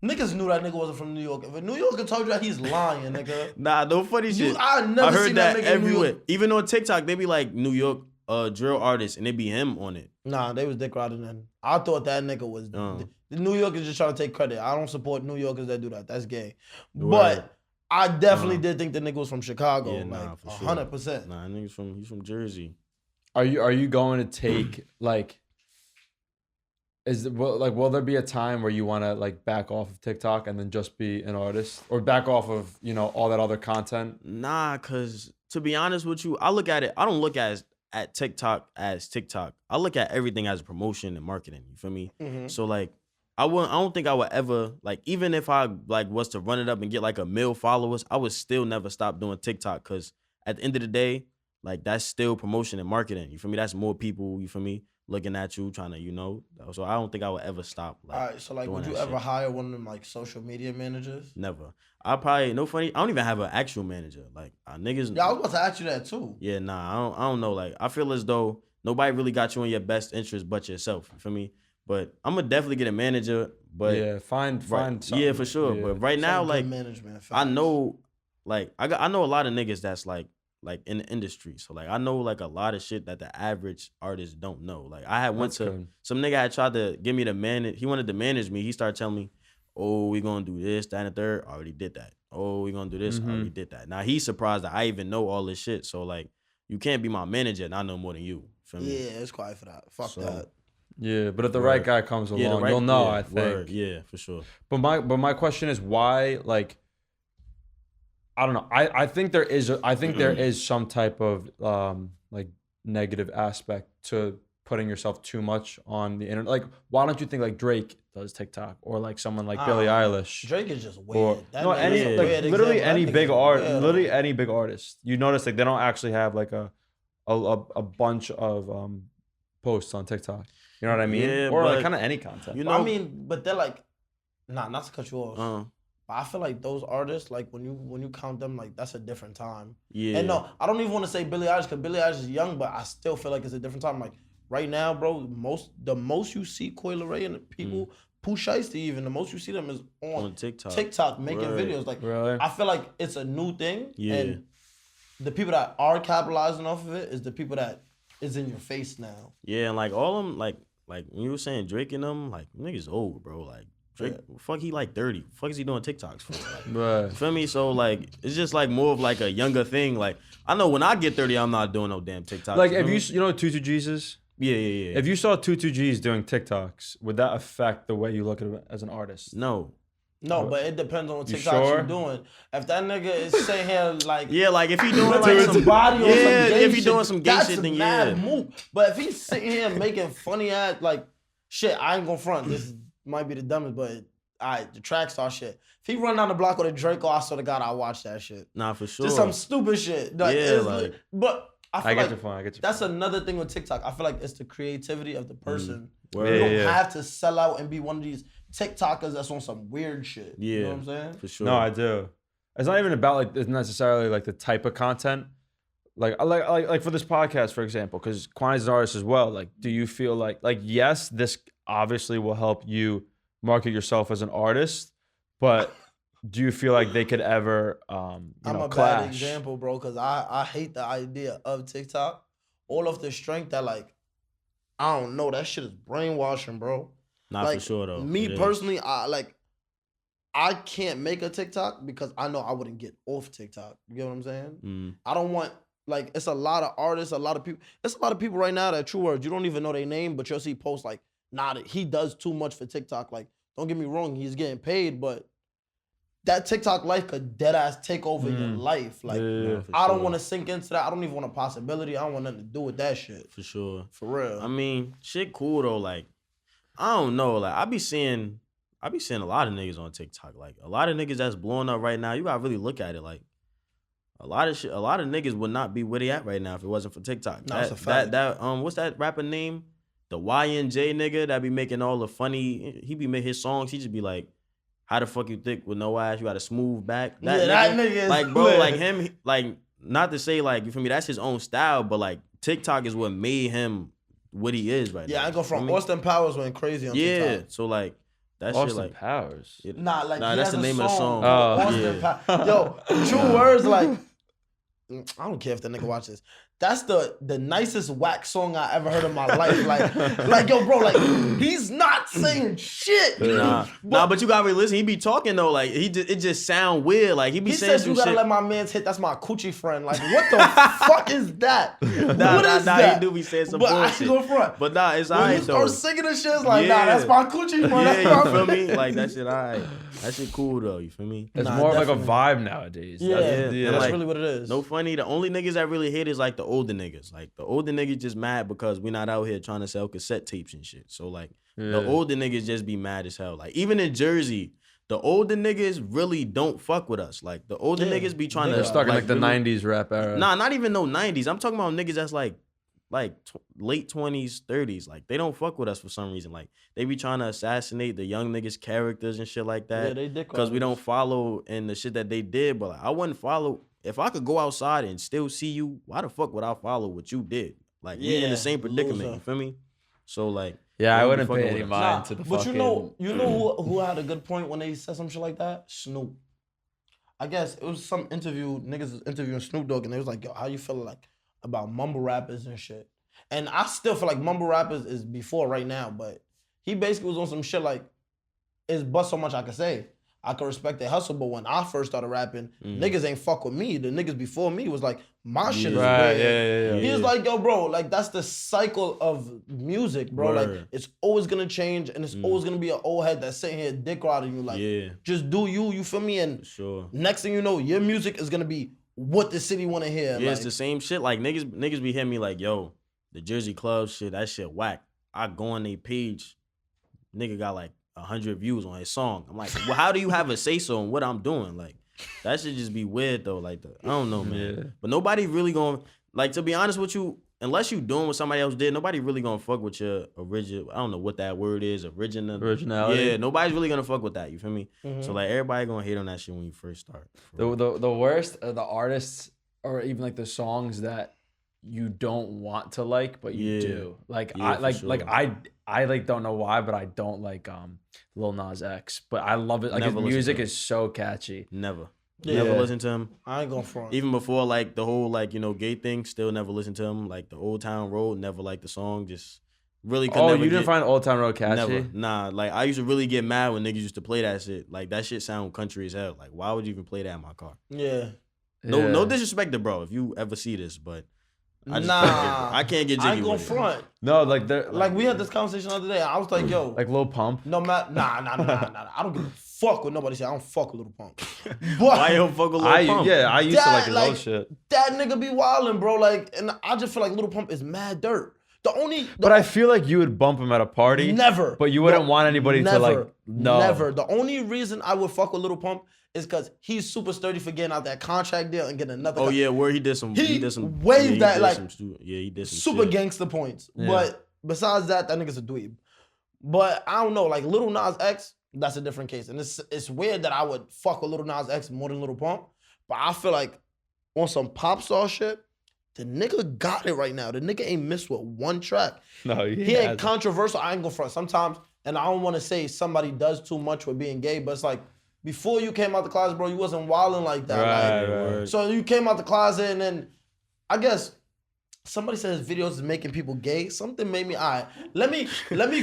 Niggas knew that nigga wasn't from New York. If a New Yorker told you that, he's lying, nigga. Nah, no funny shit. I never heard seen that nigga everywhere. Even on TikTok, they be like New York drill artist, and they be him on it. Nah, they was dick riding then. I thought that nigga was. The New Yorkers just trying to take credit. I don't support New Yorkers that do that. That's gay. But I definitely did think the nigga was from Chicago. Yeah, like, for 100%. Sure. Nah, he's from Jersey. Are you going to take like? Will there be a time where you want to like back off of TikTok and then just be an artist, or back off of all that other content? Nah, cause to be honest with you, I look at it. I don't look at TikTok as TikTok. I look at everything as promotion and marketing. You feel me? Mm-hmm. So like, I don't think I would ever like, even if I like was to run it up and get like 1 million followers, I would still never stop doing TikTok, cause at the end of the day, like that's still promotion and marketing. You feel me? That's more people. You feel me? Looking at you, trying to, So I don't think I would ever stop. Like, all right, so like, would you ever hire one of them like social media managers? Never. I probably I don't even have an actual manager. Like niggas. Yeah, I was about to ask you that too. Yeah, nah, I don't know. Like I feel as though nobody really got you in your best interest but yourself. You feel me? But I'm gonna definitely get a manager. But yeah, find something. Yeah, for sure. Yeah. But right now, like management, I know, like I know a lot of niggas that's like in the industry. So like I know like a lot of shit that the average artist don't know. Like I had went to some nigga had tried to give me the manage. He wanted to manage me. He started telling me, "Oh, we gonna do this, that, and the third." I already did that. "Oh, we gonna do this." I already did that. Now he's surprised that I even know all this shit. So like you can't be my manager and I know more than you. Feel me? Yeah, it's quiet for that. Fuck that. Yeah, but if the right guy comes along, you'll know. I think. Word. Yeah, for sure. But my question is why like. I don't know. I think there is some type of like negative aspect to putting yourself too much on the internet. Like, why don't you think like Drake does TikTok, or like someone like Billie Eilish? Drake is just weird. Literally any big artist. You notice like they don't actually have like a bunch of posts on TikTok. You know what I mean? Yeah, or like kind of any content. I mean, but they're like, not to cut you off. But I feel like those artists, like when you count them, like that's a different time. Yeah. And no, I don't even want to say Billie Eilish, because Billie Eilish is young, but I still feel like it's a different time. Like right now, bro, the most you see Coi Leray and people, Pooh Shiesty even, the most you see them is on TikTok making videos. Like really? I feel like it's a new thing. Yeah. And the people that are capitalizing off of it is the people that is in your face now. Yeah, and like all of them, like when you were saying Drake and them, like niggas old, bro. Like Drake, fuck, he like 30. Fuck is he doing TikToks for? Like, right. You feel me? So like, it's just like more of like a younger thing. Like I know when I get 30, I'm not doing no damn TikToks. Like if you know what 22Gs is? Yeah. If you saw 22Gs doing TikToks, would that affect the way you look at him as an artist? No, but it depends on what TikToks you're doing. If that nigga is sitting here like like if he doing like some body or some gay if he doing some gay shit, then mad move. But if he's sitting here making funny ass like shit, I ain't gonna front. This might be the dumbest, but the track star shit. If he run down the block with a Draco, I swear to God, I'll watch that shit. Nah, for sure. Just some stupid shit. Like, but I get your point. That's another thing with TikTok. I feel like it's the creativity of the person. You don't have to sell out and be one of these TikTokers that's on some weird shit. Yeah, you know what I'm saying? For sure. No, I do. It's not even about like necessarily like the type of content. Like for this podcast, for example, because Kwani's an artist as well. Like, do you feel like yes, this obviously will help you market yourself as an artist, but do you feel like they could ever I'm a clash? bad example, bro, because I hate the idea of TikTok. All of the strength that like, I don't know, that shit is brainwashing, bro. Not like, for sure though. Me personally, I can't make a TikTok because I know I wouldn't get off TikTok. You get what I'm saying? I don't want, like, it's a lot of artists, a lot of people. It's a lot of people right now that, true words, you don't even know their name, but you'll see posts like, nah, he does too much for TikTok. Like, don't get me wrong, he's getting paid, but that TikTok life could dead ass take over your life. Like, I don't want to sink into that. I don't even want a possibility. I don't want nothing to do with that shit. For sure. For real. I mean, shit cool though. Like, I don't know. Like, I be seeing a lot of niggas on TikTok. Like, a lot of niggas that's blowing up right now. You gotta really look at it. Like, a lot of niggas would not be where they at right now if it wasn't for TikTok. No, it's a fact. What's that rapper name? The YNJ nigga that be making all the funny. He be making his songs. He just be like, how the fuck you thick with no ass? You got a smooth back. That nigga is like, bro, like him, like, not to say like, you feel me, that's his own style, but like TikTok is what made him what he is right now. Yeah, I go from Austin Powers went crazy on TikTok. Yeah, so like That Austin shit like Powers. Nah, like that's the name of the song. Austin Yo, true words like. I don't care if the nigga watch this. That's the nicest whack song I ever heard in my life. Like yo, bro, like he's not saying shit. But you gotta listen. He be talking though, like it just sound weird. Like he be saying says some you gotta shit. let my man's hit. That's my coochie friend. Like what the fuck is that? What is that? He do be saying some but bullshit. I go front. But nah, it's when alright you though. start singing this shit, it's like nah, that's my coochie friend. Yeah, That's you my feel me? Like that shit alright. That shit cool though. You feel me? It's Nah, more of like a definitely. vibe nowadays. Yeah, That's that's like, really what it is. No funny. The only niggas that really hate is like the older niggas. Like the older niggas just mad because we not out here trying to sell cassette tapes and shit. So like the older niggas just be mad as hell. Like even in Jersey, the older niggas really don't fuck with us. Like the older niggas be trying to They're stuck in like the really, 90s rap era. Nah, not even no 90s. I'm talking about niggas that's like late 20s, 30s. Like they don't fuck with us for some reason. Like they be trying to assassinate the young niggas' characters and shit like that. Yeah, they dick because we riders. don't follow in the shit that they did. But like, I wouldn't follow. If I could go outside and still see you, why the fuck would I follow what you did? Like we in Yeah, the same predicament. loser. You feel me? So like, Yeah, they I don't be wouldn't fucking pay with any us. mind to the but fucking. you know who had a good point when they said some shit like that? Snoop. I guess it was some interview, niggas was interviewing Snoop Dogg, and they was like, yo, how you feel like about mumble rappers and shit? And I still feel like mumble rappers is before right now, but he basically was on some shit like, it's but so much I can say. I can respect their hustle, but when I first started rapping, niggas ain't fuck with me. The niggas before me was like, my shit is Right, weird. yeah. He was like, yo, bro, like that's the cycle of music, bro. Like Word. it's always gonna change, and it's always gonna be an old head that's sitting here dick riding you, like, just do you feel me? And sure. next thing you know, your music is gonna be what the city wanna hear. Yeah, like, it's the same shit. Like niggas be hitting me like, yo, the Jersey Club shit, that shit whack. I go on their page, nigga got like 100 views on his song. I'm like, well, how do you have a say so on what I'm doing? Like, that should just be weird though. Like, I don't know, man. Yeah. But nobody really gonna, like, to be honest with you, unless you doing what somebody else did, nobody really gonna fuck with your original. I don't know what that word is, Originality. Yeah, nobody's really gonna fuck with that. You feel me? Mhm. So like, everybody gonna hate on that shit when you first start. The worst are the artists or even like the songs that you don't want to like, but you do. Like Yeah, for sure. I like don't know why, but I don't like Lil Nas X, but I love it. Like Never his listen music to him. is so catchy. Never Yeah. listen to him. I ain't gonna front. Even before like the whole like, you know, gay thing, still never listened to him. Like the Old Town Road, never liked the song. Just really could Oh, never you didn't get- find Old Town Road catchy? Never. Nah, like I used to really get mad when niggas used to play that shit. Like that shit sound country as hell. Like why would you even play that in my car? Yeah. No disrespect to bro if you ever see this, but I just Nah. I can't get I jiggy ain't gonna with it. front. No, like they're Like we had this conversation the other day. I was like, yo, like Lil Pump. no matter, nah. I don't give a fuck what nobody say. I don't fuck with Little Pump. But Why you don't fuck with Lil Pump? I used to like his That, old shit. that nigga be wildin', bro. Like, and I just feel like Little Pump is mad dirt. But I feel like you would bump him at a party. never. But you wouldn't want anybody to like no. Never. The only reason I would fuck with Little Pump is because he's super sturdy for getting out that contract deal and getting another. Oh yeah, where he did some. He did some. waved yeah, he that, did like, he did some super shit. gangster points. Yeah. But besides that nigga's a dweeb. But I don't know, like Lil Nas X, that's a different case. And it's weird that I would fuck with Lil Nas X more than Lil Pump. But I feel like on some pop star shit, the nigga got it right now. The nigga ain't missed with one track. No, He ain't controversial. I ain't gonna front. Sometimes, and I don't want to say somebody does too much with being gay, but it's like, before you came out the closet, bro, you wasn't wilding like that. Right, Like, so you came out the closet, and then I guess somebody said his videos is making people gay. Something made me, all right, let me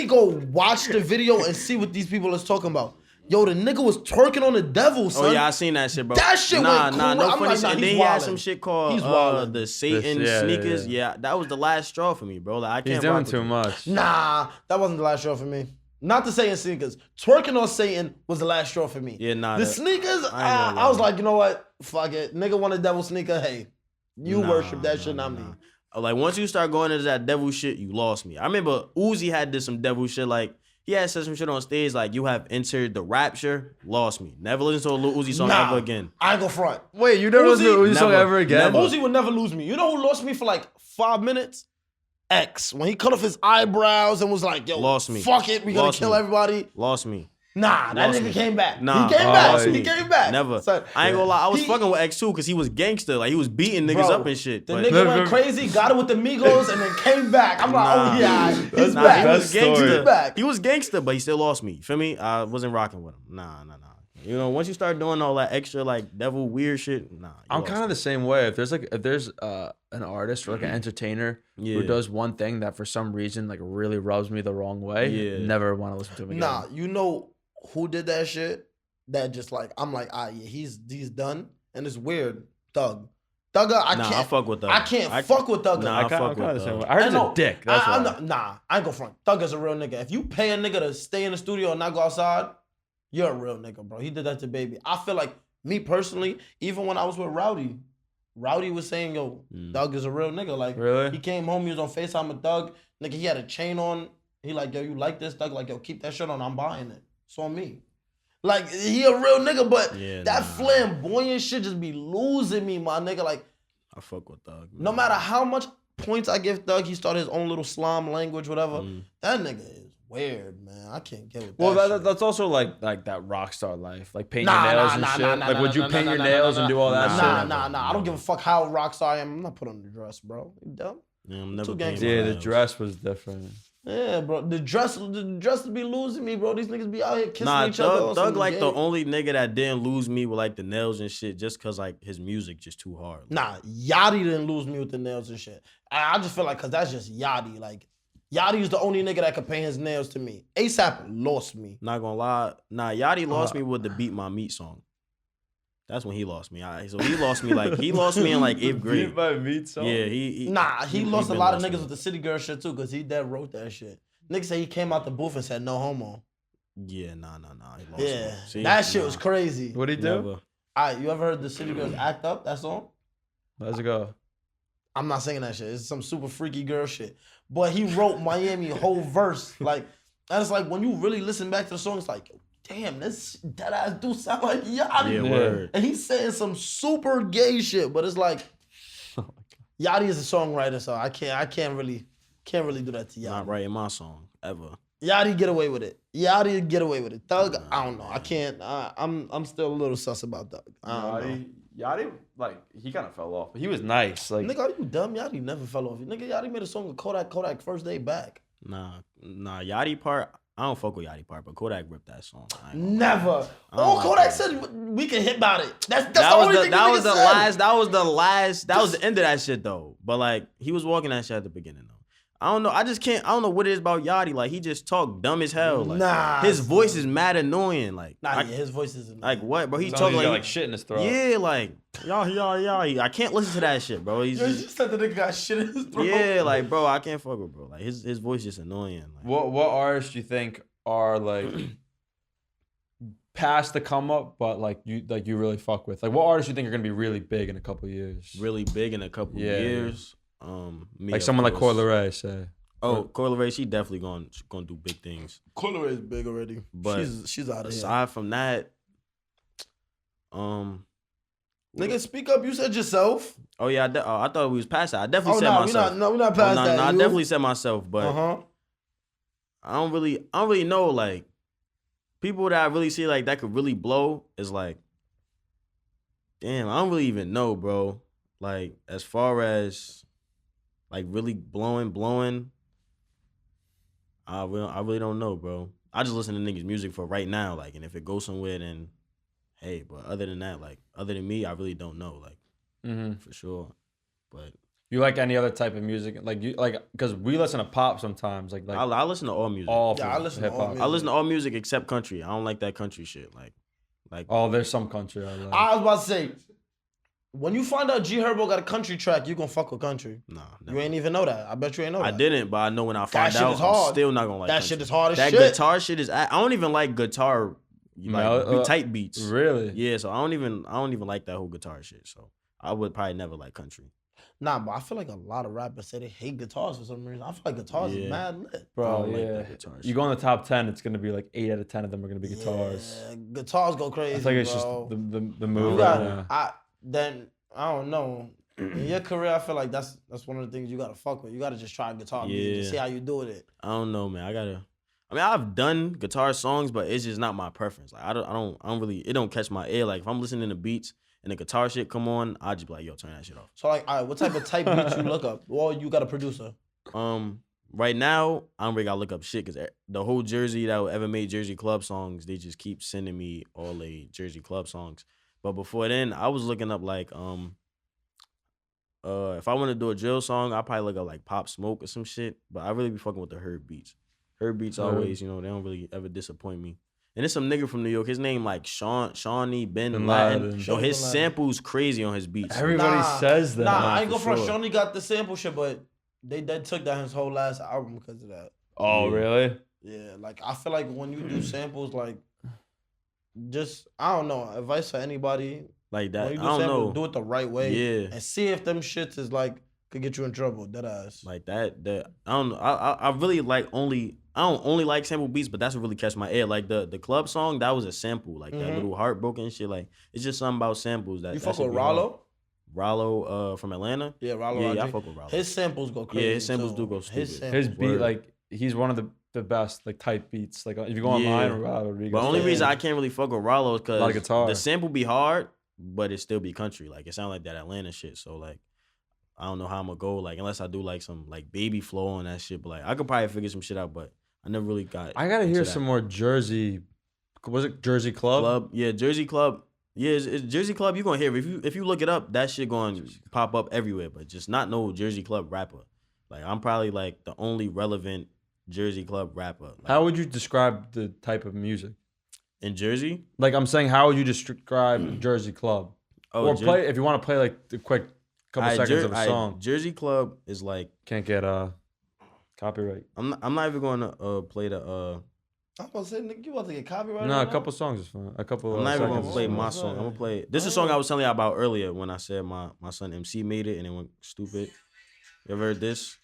go watch the video and see what these people is talking about. Yo, the nigga was twerking on the devil, son. Oh yeah, I seen that shit, bro. That shit nah, went nah, cool. no I'm funny like, shit. nah, And he's then he had wildin'. some shit called He's wildin'. the Satan yeah, sneakers. yeah. Yeah, that was the last straw for me, bro. Like I can't. He's doing rock with too him. much. Nah, that wasn't the last straw for me. Not the Satan sneakers. Twerking on Satan was the last straw for me. Yeah, nah. The that- sneakers, I ain't gonna I was lie. like, you know what? Fuck it. Nigga want a devil sneaker. Hey, you worship that shit, not me. Like once you start going into that devil shit, you lost me. I remember Uzi had some devil shit. Like he had said some shit on stage. Like you have entered the rapture. Lost me. Never listen to a Lil Uzi song Nah, ever again. I ain't go front. Wait, you never listened to Uzi song never, ever again? never. Uzi would never lose me. You know who lost me for like 5 minutes? X. When he cut off his eyebrows and was like, yo, Lost me. fuck it, we gonna Lost kill me. everybody. Lost me. Nah, that Lost nigga me. came back. Nah, He came back. lost He me. came back. Never. Son, I ain't gonna lie. I was he- fucking with X2 because he was gangster. Like he was beating niggas Bro, up and shit. The but nigga went crazy, got it with the Migos, and then came back. I'm like, Nah. oh yeah, he's Nah, back. he was gangster. He's back. He was gangster, but he still lost me. You feel me? I wasn't rocking with him. Nah. You know, once you start doing all that extra like devil weird shit, nah. I'm kind of the same way. If there's an artist or like an entertainer who does one thing that for some reason like really rubs me the wrong way, never want to listen to him again. Nah, you know who did that shit? That just like I'm like, yeah, he's done, and it's weird. Thugger, I can't. I fuck with Thugger. I can't fuck with Thugger. Nah, I fuck with the same way. Thugger. I heard he's a dick. That's why. I ain't gonna front. Thugger's a real nigga. If you pay a nigga to stay in the studio and not go outside, you're a real nigga, bro. He did that to Baby. I feel like me personally, even when I was with Rowdy was saying, yo, Thug is a real nigga. Like, really? He came home, he was on FaceTime with Thug. Nigga, he had a chain on. He like, yo, you like this? Thug like, yo, keep that shit on. I'm buying it. It's on me. Like, he a real nigga, but that flamboyant shit just be losing me, my nigga. Like, I fuck with Thug. No matter how much points I give Thug, he started his own little slime language, whatever. That nigga is weird, man. I can't get with that. Well, that's also like that rock star life, like paint your nails and shit. Like, would you paint your nails and do all that shit? Nah. I don't give a fuck how rock star I am. I'm not putting on the dress, bro. You dumb? Yeah, I'm never. Yeah, the dress was different. Yeah, bro. The dress be losing me, bro. These niggas be out here kissing each other. Thug like the only nigga that didn't lose me with like the nails and shit, just cause like his music just too hard. Like. Nah, Yachty didn't lose me with the nails and shit. I just feel like cause that's just Yachty. Like Yachty is the only nigga that could paint his nails to me. ASAP lost me. Not gonna lie. Nah, Yachty lost me with the Beat My Meat song. That's when he lost me. So he lost me in like 8th grade. Beat My Meat song? Yeah, he lost a lot of niggas with the City Girl shit too, cause he dead wrote that shit. Nigga say he came out the booth and said no homo. Yeah, nah. He lost Yeah, me. See? that shit was crazy. What'd he do? Never. All right, you ever heard the City Girls Act Up, that song? Let's go. I'm not singing that shit. It's some super freaky girl shit. But he wrote Miami whole verse. Like, and it's like when you really listen back to the song, it's like, damn, that ass do sound like Yachty. Yeah, word. And he's saying some super gay shit, but it's like Yachty is a songwriter, so I can't really do that to Yachty. Not writing my song ever. Yachty get away with it. Thug, I don't know. I can't. I'm still a little sus about Thug. Yachty, like, he kind of fell off, but he was nice. Like, nigga, are you dumb? Yachty never fell off. Nigga, Yachty made a song with Kodak first day back. Nah, Yachty part. I don't fuck with Yachty part, but Kodak ripped that song. Never. All Kodak said we can hit about it. That's the only thing that was the said. last. That was the end of that shit though. But like he was walking that shit at the beginning though. I don't know. I don't know what it is about Yachty. Like he just talk dumb as hell. Like, his voice is mad annoying. Like his voice is annoying. Like what, bro? He's no, talking got, like shit in his throat. Yeah, like y'all. I can't listen to that shit, bro. He's you said the nigga got shit in his throat. Yeah, like bro, I can't fuck with bro. Like his voice just annoying. Like, What artists do you think are like past the come up, but like you really fuck with? Like what artists do you think are gonna be really big in a couple of years? Really big in a couple of years. Me, like someone like Coi Leray, say. Oh, Coi Leray, she definitely gonna do big things. Coi Leray is big already, but she's out of here. Aside from that, nigga, speak up. You said yourself. Oh yeah, I thought we was past that. I definitely said myself. We're not past that. No, I definitely said myself, but I don't really know. Like people that I really see like that could really blow is like, damn, I don't really even know, bro. Like as far as like really blowing. I really don't know, bro. I just listen to niggas' music for right now, like, and if it goes somewhere, then hey. But other than that, like, other than me, I really don't know, like, for sure. But you like any other type of music, like because we listen to pop sometimes, like I listen to all music. I listen to all music. I listen to all music except country. I don't like that country shit, like. Oh, there's some country I like. I was about to say. When you find out G Herbo got a country track, you gonna fuck with country. Nah, you ain't even know that. I bet you ain't know that. I didn't, but I know when I find out, I'm still not gonna like that country. shit is hard as that shit. That guitar shit is. I don't even like guitar, type beats. Really? Yeah. So I don't even like that whole guitar shit. So I would probably never like country. Nah, but I feel like a lot of rappers say they hate guitars for some reason. I feel like guitars is mad lit. Bro, like you go in the top 10, it's gonna be like 8 out of 10 of them are gonna be guitars. Yeah, guitars go crazy. I think it's just the move. I don't know. In your career, I feel like that's one of the things you gotta fuck with. You gotta just try guitar music and see how you do with it. I don't know, man. I mean, I've done guitar songs, but it's just not my preference. Like I don't really. It don't catch my ear. Like if I'm listening to beats and the guitar shit come on, I just be like, yo, turn that shit off. So like, all right, what type beats you look up? Well, you got a producer. Right now, I don't really gotta look up shit because the whole Jersey that ever made Jersey club songs, they just keep sending me all the Jersey club songs. But before then, I was looking up like if I want to do a drill song, I probably look up like Pop Smoke or some shit. But I really be fucking with the Herb beats. Herb beats always, you know, they don't really ever disappoint me. And it's some nigga from New York. His name like Shawnee Ben Laden. Yo, his samples crazy on his beats. Everybody says that. Nah, I ain't go for Shawnee got the sample shit, but they took that his whole last album because of that. Oh, really? Yeah, like I feel like when you do samples, like just I don't know, advice for anybody like that. When you do I don't samples, know. do it the right way. Yeah, and see if them shits is like could get you in trouble. Dead ass. Like that. I don't know. I really like only. I don't only like sample beats, but that's what really catch my ear. Like the club song, that was a sample. Like that little heartbroken shit. Like it's just something about samples that. You fuck with Rollo? Rollo from Atlanta. Yeah, Rollo. Yeah, I fuck with Rollo. His samples go crazy. Yeah, his samples do go stupid. His beat, like he's one of the best like type beats. Like if you go online, Rodriguez. But the only reason I can't really fuck with Rollo is because the sample be hard, but it still be country. Like it sound like that Atlanta shit. So like I don't know how I'm gonna go. Like unless I do like some like baby flow on that shit. But like I could probably figure some shit out. But I never really got. I gotta hear some more Jersey. Was it Jersey Club? Yeah, Jersey Club. Yeah, it's Jersey Club. You gonna hear it. If you look it up, that shit gonna pop up everywhere. But just not no Jersey Club rapper. Like I'm probably like the only relevant Jersey Club rapper. Like, how would you describe the type of music in Jersey? Like I'm saying, how would you describe Jersey Club? Or play if you want to play like the quick couple seconds of a song. Jersey Club is like can't get copyright. I'm not even going to play the. I was gonna say, nigga, you about to get copyrighted? No, a couple songs is fine. A couple. I'm not even gonna play my song. I'm gonna play. This is a song I was telling you about earlier when I said my son MC made it and it went stupid. You ever heard this?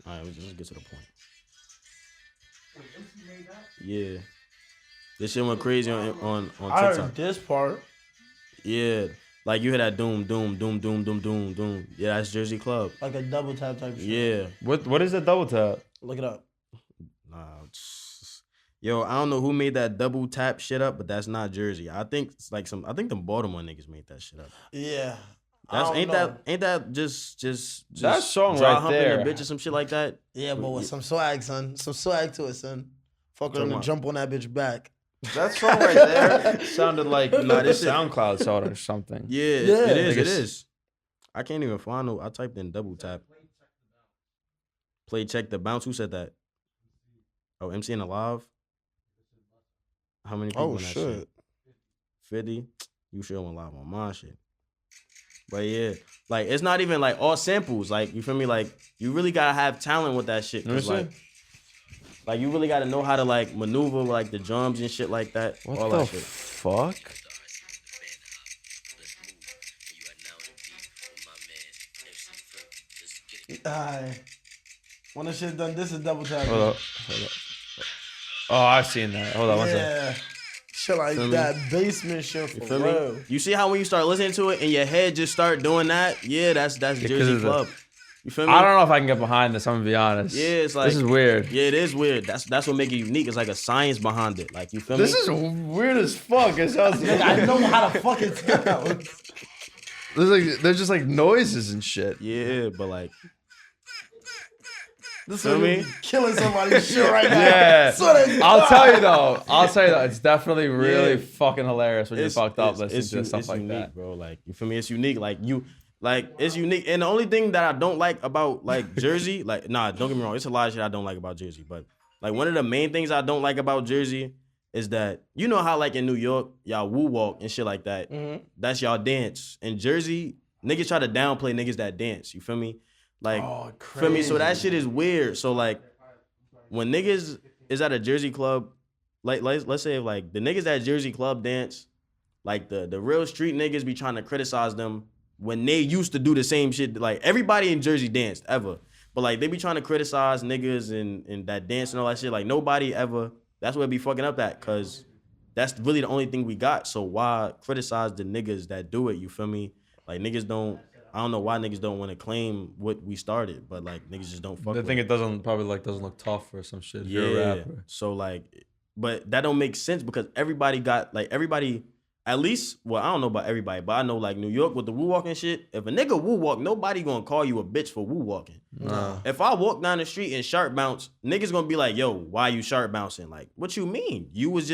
All right, let's get to the point. Wait, MC made that? Yeah, this shit went crazy on TikTok. I heard this part. Yeah, like you hear that doom doom doom doom doom doom doom. Yeah, that's Jersey Club. Like a double tap type shit. Yeah. What is that double tap? Look it up. Nah, yo, I don't know who made that double tap shit up, but that's not Jersey. I think it's like I think the Baltimore niggas made that shit up. Yeah. Ain't that just that song dry right there, the bitch or some shit like that? Yeah, but with some swag, son. Some swag to it, son. Fuck her and jump on that bitch back. That song right there sounded like this SoundCloud song or something. Yeah, it is. I can't even find no. I typed in double tap. Play check the bounce. Who said that? Oh, MC and Alive. How many people in that shit? 50. You sure went live on my shit. But yeah, like it's not even like all samples. Like you feel me? Like you really gotta have talent with that shit. Cause like you really gotta know how to like maneuver like the drums and shit like that. What all the that shit. Fuck? When the shit done, this is double tap. Hold up. Oh, I've seen that. Hold on, one second. Yeah. Shit like that basement shit for real. You see how when you start listening to it and your head just start doing that? Yeah, that's Jersey Club. You feel me? I don't know if I can get behind this, I'm gonna be honest. Yeah, it's like this is weird. Yeah, it is weird. That's what makes it unique. It's like a science behind it. Like you feel me? This is weird as fuck. It sounds like I know how to fucking sound. There's just like noises and shit. Yeah, but like this is me killing somebody's shit right now. Yeah. I'll tell you though, it's definitely really fucking hilarious when you're fucked up listening to stuff like unique, that. Bro, like you feel me? It's unique. Like it's unique. And the only thing that I don't like about like Jersey, like don't get me wrong, it's a lot of shit I don't like about Jersey. But like one of the main things I don't like about Jersey is that you know how like in New York, y'all woo walk and shit like that. Mm-hmm. That's y'all dance. In Jersey, niggas try to downplay niggas that dance. You feel me? Like, feel me? So that shit is weird. So like, when niggas is at a Jersey club, like let's say like the niggas at Jersey club dance, like the real street niggas be trying to criticize them when they used to do the same shit. Like everybody in Jersey danced ever, but like they be trying to criticize niggas and that dance and all that shit. Like nobody ever. That's what it be fucking up at, cause that's really the only thing we got. So why criticize the niggas that do it? You feel me? Like niggas don't. I don't know why niggas don't want to claim what we started, but like niggas just don't fuck. They think it doesn't look tough or some shit. Yeah. You're a rapper. So like, but that don't make sense because everybody, at least, well, I don't know about everybody, but I know like New York with the woo walking shit. If a nigga woo walk, nobody gonna call you a bitch for woo walking. Nah. If I walk down the street and sharp bounce, niggas gonna be like, yo, why you sharp bouncing? Like, what you mean? He was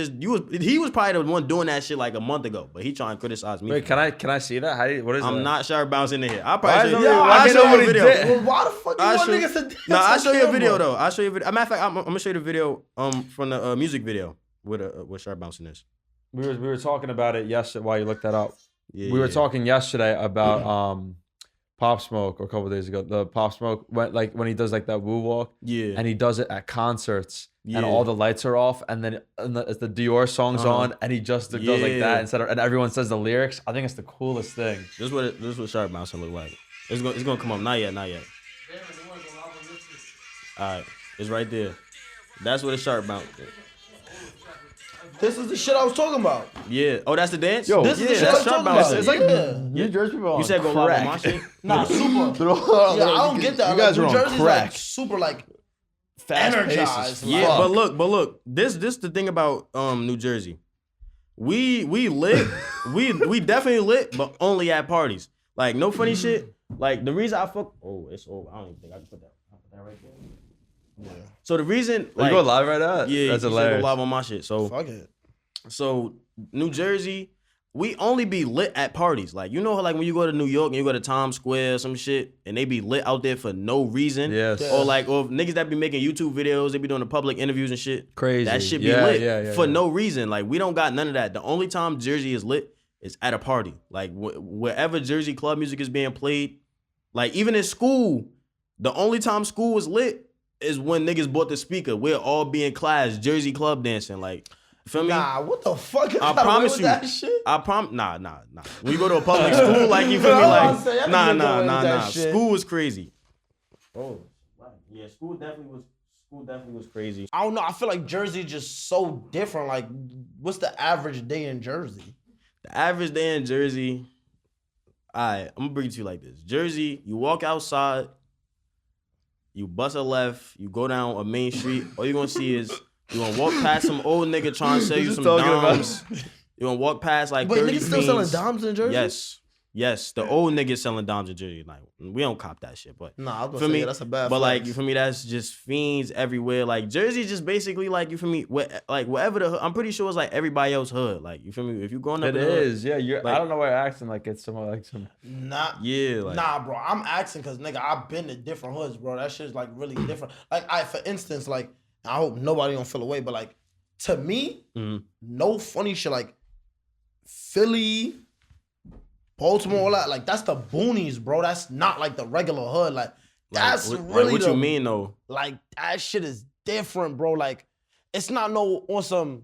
probably the one doing that shit like a month ago, but he trying to criticize me. Wait, can I see that? What is that? I'm not sharp bouncing in here. I'll probably show you a video. Well, why the fuck you want niggas to dance? No, I'll show you a video though. I'll show you a video. Matter of fact, I'm gonna show you the video from the music video with sharp bouncing is. We were talking about it yesterday while you looked that up. Yeah, we were talking yesterday about Pop Smoke, or a couple of days ago. The Pop Smoke when he does like that woo walk. Yeah. And he does it at concerts and all the lights are off and then as the Dior song's on and he just does like that and everyone says the lyrics. I think it's the coolest thing. This is what sharp bouncing look like. It's gonna come up. Not yet. All right, it's right there. That's what a sharp bounce is. This is the shit I was talking about. Yeah. Oh, that's the dance? Yo, this is the shit I was talking about. It's like New Jersey people on You said go live on my shit? Nah, super. I don't get that. You guys New are on Jersey's crack. like super like Fast energized. paces. Yeah, but look. This the thing about New Jersey. We lit. we definitely lit, but only at parties. Like no funny shit. Like the reason I fuck. Oh, it's over. I don't even think I can put that. I'll put that right there. Yeah. So the reason Like, you go live right now? Yeah, that's you hilarious. go live on my shit. So Fuck it. So New Jersey, we only be lit at parties. Like you know how like when you go to New York and you go to Times Square or some shit and they be lit out there for no reason. Yes. Yeah. Or niggas that be making YouTube videos, they be doing the public interviews and shit. Crazy. That shit be lit for no reason. Like we don't got none of that. The only time Jersey is lit is at a party. Like wherever Jersey club music is being played, like even in school, the only time school was lit is when niggas bought the speaker. We'll all be in class, Jersey club dancing. Like, you feel me? Nah, what the fuck? I promise you. That shit? Nah. When you go to a public school, like you feel me? Like, nah. Shit. School was crazy. Oh, yeah. School definitely was crazy. I don't know. I feel like Jersey just so different. Like, what's the average day in Jersey? The average day in Jersey. I'm gonna bring it to you like this. Jersey, you walk outside. You bust a left, you go down a main street, all you're gonna see is you're gonna walk past some old nigga trying to sell you some dimes. You're gonna walk past like 30 niggas still selling fiends. dimes in Jersey? Yes. The old niggas selling dimes in Jersey. Like we don't cop that shit, but Nah, I was feel gonna say me? that's a bad. But like flex. you feel me? That's just fiends everywhere. Like Jersey just basically like you feel me? Like wherever the hood, I'm pretty sure it's like everybody else hood. Like you feel me? If you growing up, It in the hood, is, yeah. I don't know why you're acting like it's somewhere like some. Nah, like nah, bro. I'm asking because nigga, I've been to different hoods, bro. That shit's like really different. Like for instance, like I hope nobody don't feel away, but like to me, no funny shit. Like Philly, Baltimore, all that. Like that's the boonies, bro. That's not like the regular hood. Like that's really what you mean though. Like that shit is different, bro. Like it's not no on some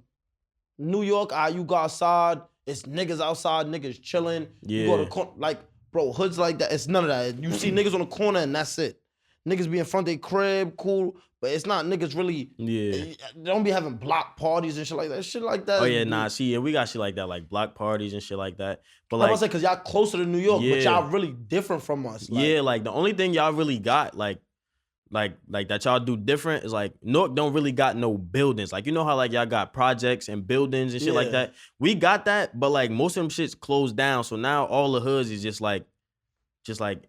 New York. You go outside. It's niggas outside. Niggas chilling. Yeah. You go to like, bro, hoods like that. It's none of that. You see niggas on the corner and that's it. Niggas be in front of their crib, cool, but it's not niggas really. Yeah. They don't be having block parties and shit like that. Shit like that. Oh yeah, nah. See, yeah, we got shit like that, like block parties and shit like that. But Like I like, say, cause y'all closer to New York, but y'all really different from us. Like, yeah, like the only thing y'all really got, like that y'all do different is like Newark don't really got no buildings. Like you know how like y'all got projects and buildings and shit like that. We got that, but like most of them shits closed down. So now all the hoods is just like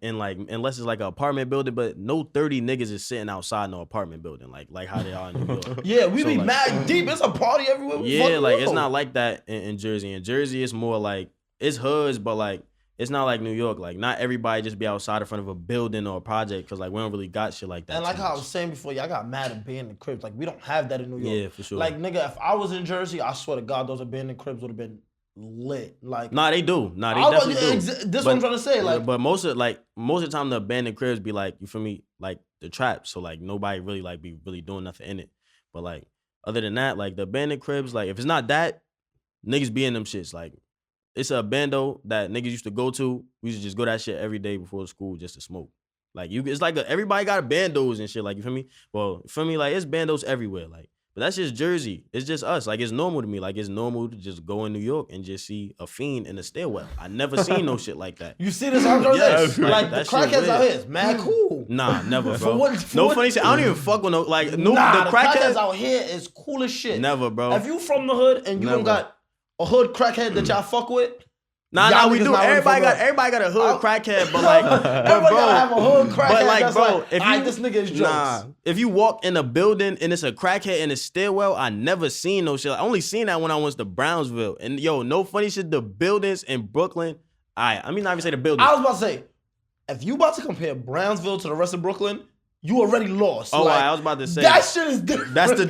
in like unless it's like an apartment building, but no 30 niggas is sitting outside no apartment building like how they are in New York. Yeah, we So, be like, mad deep. It's a party everywhere. Yeah, like it's not like that in Jersey. In Jersey, it's more like it's hoods, but like it's not like New York. Like not everybody just be outside in front of a building or a project because like we don't really got shit like that. And like too how I much. was saying before, y'all got mad at abandoned cribs. Like we don't have that in New York. Yeah, for sure. Like nigga, if I was in Jersey, I swear to God, those abandoned cribs would have been lit. Like Nah, they do. Nah, they I was- definitely do. This what I'm trying to say. Like, but most of the time the abandoned cribs be like, you feel me, like the trap. So like nobody really like be really doing nothing in it. But like other than that, like the abandoned cribs, like if it's not that, niggas be in them shits. Like it's a bando that niggas used to go to. We used to just go that shit every day before school just to smoke. Like it's like everybody got bandos and shit. Like you feel me? Well, for me, like it's bandos everywhere. Like But that's just Jersey. It's just us. Like, it's normal to me. Like, it's normal to just go in New York and just see a fiend in a stairwell. I never seen no shit like that. You see this on Jersey? Yes, like the that shit crackheads out weird. here is mad cool. Nah, never, bro. For No what- funny shit. I don't even fuck with no, like, no, Nah, the the crackheads crackheads. out here is cool as shit. Never, bro. If you from the hood and you Never. don't got a hood crackhead that y'all fuck with, Nah, we niggas do. not really Everybody from got a hood crackhead, but like, everybody gotta have a hood crackhead. But like, that's bro, like, if "Aight, you this nigga is jokes. if you walk in a building and it's a crackhead in a stairwell, I never seen no shit. I only seen that when I went to Brownsville. And yo, no funny shit. The buildings in Brooklyn. I mean, not even say the buildings. I was about to say, if you about to compare Brownsville to the rest of Brooklyn, you already lost. Oh, like, I was about to say that shit is different. That's the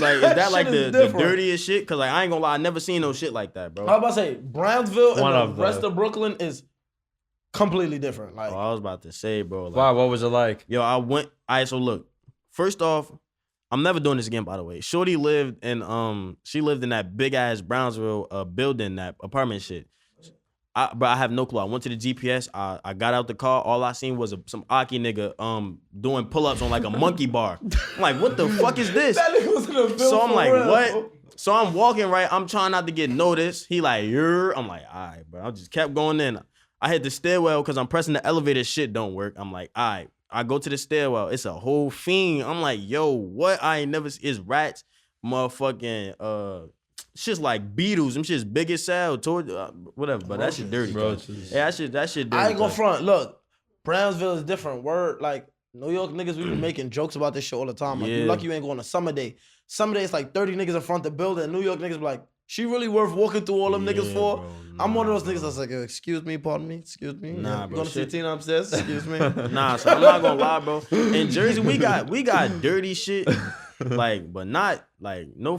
like. Is that like shit is the different. dirtiest shit? Cause like I ain't gonna lie, I never seen no shit like that, bro. I was about to say Brownsville One and of the rest of Brooklyn is completely different. Like, Oh, I was about to say, bro. Like, Wow, what was it like? yo, I went. All right, so look. First off, I'm never doing this again. By the way, Shorty lived in she lived in that big ass Brownsville building, that apartment shit. But I have no clue. I went to the GPS. I got out the car. All I seen was some Aki nigga doing pull ups on like a monkey bar. I'm like, what the fuck is this? that nigga was in a film So I'm for like, real. what? So I'm walking right. I'm trying not to get noticed. He like, you're. I'm like, all right, bro. I just kept going in. I hit the stairwell because I'm pressing the elevator. Shit don't work. I'm like, all right. I go to the stairwell. It's a whole fiend. I'm like, yo, what? I ain't never. It's rats, motherfucking shit's like beetles. Them shit's big as hell. Whatever. But that shit dirty. Bro. Roaches. Yeah, that shit dirty. I ain't gonna cuz. front. Look, Brownsville is different. Word, like New York niggas, we be making jokes about this shit all the time. Like, you Yeah. lucky you ain't going to Summer Day. Summer Day, it's like 30 niggas in front of the building. And New York niggas be like, she really worth walking through all them niggas Yeah, for? bro. I'm one of those Nah, niggas that's like, excuse me, pardon me, excuse me. Nah, You bro, gonna see shit. Tina upstairs? Excuse me. Nah, so I'm not gonna lie, bro. In Jersey, we got dirty shit, like, but not like no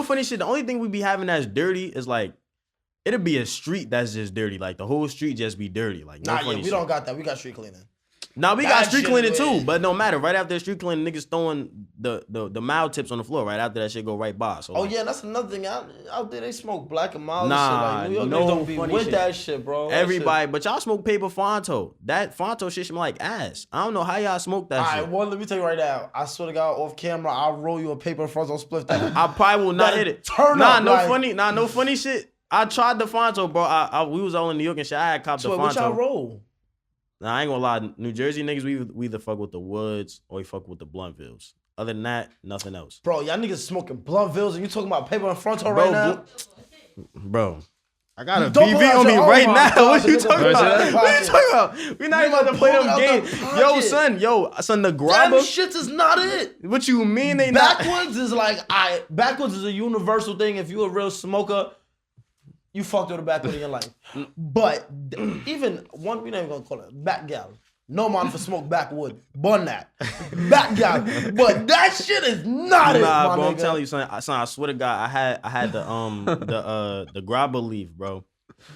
funny shit. The only thing we be having that's dirty is like it'll be a street that's just dirty. Like the whole street just be dirty. Like no Nah, funny yeah, we shit. don't got that. We got street cleaning. Nah, we That got street shit cleaning is too, weird. but no matter. Right after street cleaning, niggas throwing the mild tips on the floor. Right after that shit go right by. So Oh like, yeah, that's another thing. Out there, they smoke black and mild Nah, and shit. Like, New York no niggas don't be funny with shit. that shit, bro. That everybody, but y'all smoke paper Fonto. That Fonto shit smell like ass. I don't know how y'all smoke that All shit. right, well, let me tell you right now. I swear to God, off camera, I'll roll you a paper frontal split that. I probably will not That hit it. turn nah, up, no like- funny. Nah, no funny shit. I tried the Fonto, bro. We was all in New York and shit. I had copped the So what y'all Fonto. roll? Nah, I ain't gonna lie. New Jersey niggas, we either fuck with the Woods or we fuck with the Bluntvilles. Other than that, nothing else. Bro, y'all niggas smoking Bluntvilles and you talking about paper and frontal right now? Bro. I got a Don't pull BV out on me your- oh right my now. God, What you nigga, talking pull it about? out the What you pocket. talking about? We not even about to play pull them it out games. the Yo, pocket. son, the Damn, grabber. shit is not it. What you mean they not? Backwards is like, backwards is a universal thing. If you a real smoker, you fucked with a backwood in your life. But even one, we not even gonna call it back gal. No man for smoke backwood. Bun that. Back gal. But that shit is not it, Nah, my bro, I'm nigga. telling you, son. I swear to God, I had the grabber leaf, bro.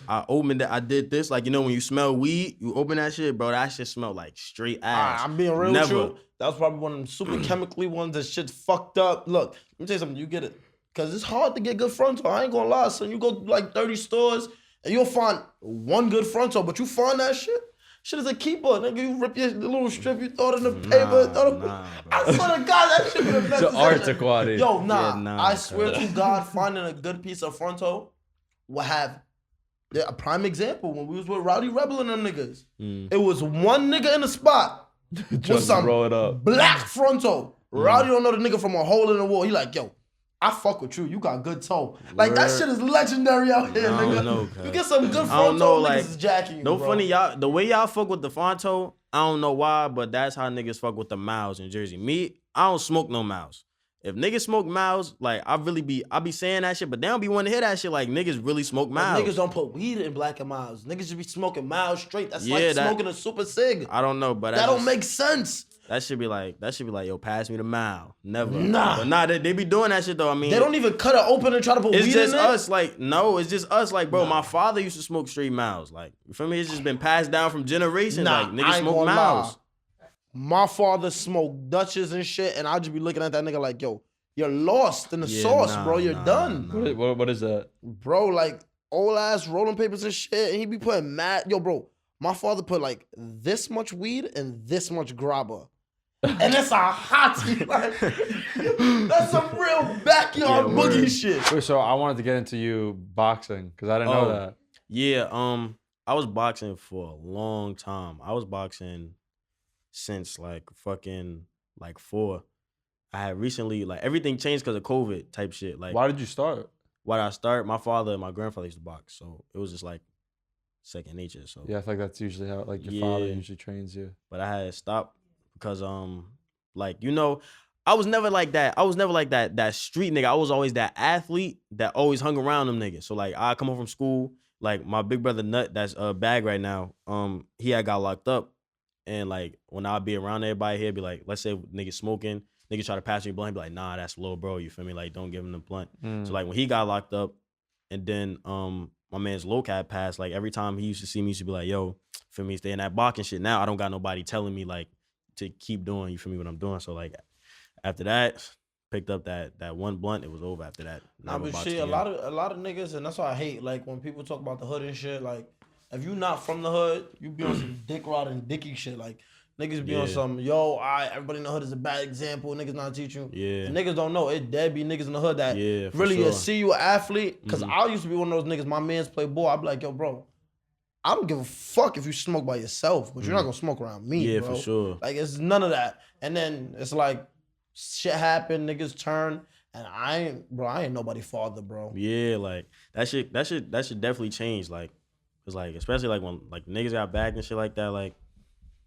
I opened it. I did this, like, you know when you smell weed, you open that shit, bro. That shit smelled like straight ass. I'm being real Never. with you. That was probably one of them super chemically ones that shit fucked up. Look, let me tell you something. You get it. Because it's hard to get good frontal. I ain't gonna lie, son. You go to like 30 stores and you'll find one good frontal, but you find that shit. Shit is a keeper, nigga. You rip your little strip, you throw it in the paper. I swear to God, that shit be the best. It's an art to quality. Yo, nah. Yeah, nah, I swear to God, finding a good piece of frontal will have a prime example. When we was with Rowdy Rebel and them niggas, it was one nigga in the spot with Just some roll it up. black frontal. Rowdy don't know the nigga from a hole in the wall. He like, yo, I fuck with you. You got good toe. Like, that Word. shit is legendary out here, I don't nigga. know, cuz. You get some good I don't know, frontal, niggas like, is jacking you, No bro. funny, y'all. The way y'all fuck with the Fonto, I don't know why, but that's how niggas fuck with the Miles in Jersey. Me, I don't smoke no Miles. If niggas smoke Miles, like I be saying that shit, but they don't be wanting to hear that shit. Like niggas really smoke But Miles. niggas don't put weed in black and miles. Niggas should be smoking miles straight. That's Yeah, like that- smoking a super cig. I don't know, but That don't make sense. That should be like, yo, pass me the Mile. Never. Nah. But nah, they be doing that shit though. I mean, They don't even cut it open and try to put it's weed just in there. us. Like, no, it's just us. Like, bro, my father used to smoke straight Miles. Like, for me, it's just been passed down from generations. Nah, like, I niggas ain't smoke gonna Miles. lie. My father smoked Dutches and shit, and I'll just be looking at that nigga like, yo, you're lost in the Yeah, sauce, nah, bro. You're nah, done. nah. What is that? Bro, like, old ass rolling papers and shit, and he be putting mad. Yo, bro, my father put like this much weed and this much grabber. And it's a hottie. Like, that's some real backyard boogie shit. Wait, so I wanted to get into you boxing because I didn't know that. Yeah, I was boxing for a long time. I was boxing since like fucking like 4. I had recently, like, everything changed because of COVID type shit. Like, why did you start? Why did I start? My father and my grandfather used to box, so it was just like second nature. So yeah, I feel like that's usually how like your father usually trains you. But I had to stop because like, you know, I was never like that. I was never like that street nigga. I was always that athlete that always hung around them niggas. So like I come home from school, like my big brother Nut, that's bag right now. He had got locked up, and like when I'd be around everybody, he'd be like, let's say niggas smoking, niggas try to pass me a blunt, he'd be like, nah, that's little bro. You feel me? Like don't give him the blunt. So like when he got locked up, and then my man's low cat passed. Like every time he used to see me, he used to be like, yo, feel me? Stay in that boxing shit. Now I don't got nobody telling me like to keep doing, you feel me, what I'm doing. So like after that, picked up that one blunt, it was over after that. Nah, but shit, a lot of niggas, and that's why I hate like when people talk about the hood and shit. Like if you not from the hood, you be on some dick riding dicky shit. Like niggas be on some, yo, everybody in the hood is a bad example. Niggas not teach you. Yeah. And niggas don't know. It dead be niggas in the hood that really sure. see you an athlete. Cause I used to be one of those niggas, my mans play ball. I'd be like, yo, bro, I don't give a fuck if you smoke by yourself, but you're not gonna smoke around me, bro. For sure. Like it's none of that. And then it's like shit happen, niggas turn, and I ain't nobody father, bro. Yeah, like that shit definitely change. Like, cause like especially like when like niggas got bagged and shit like that, like,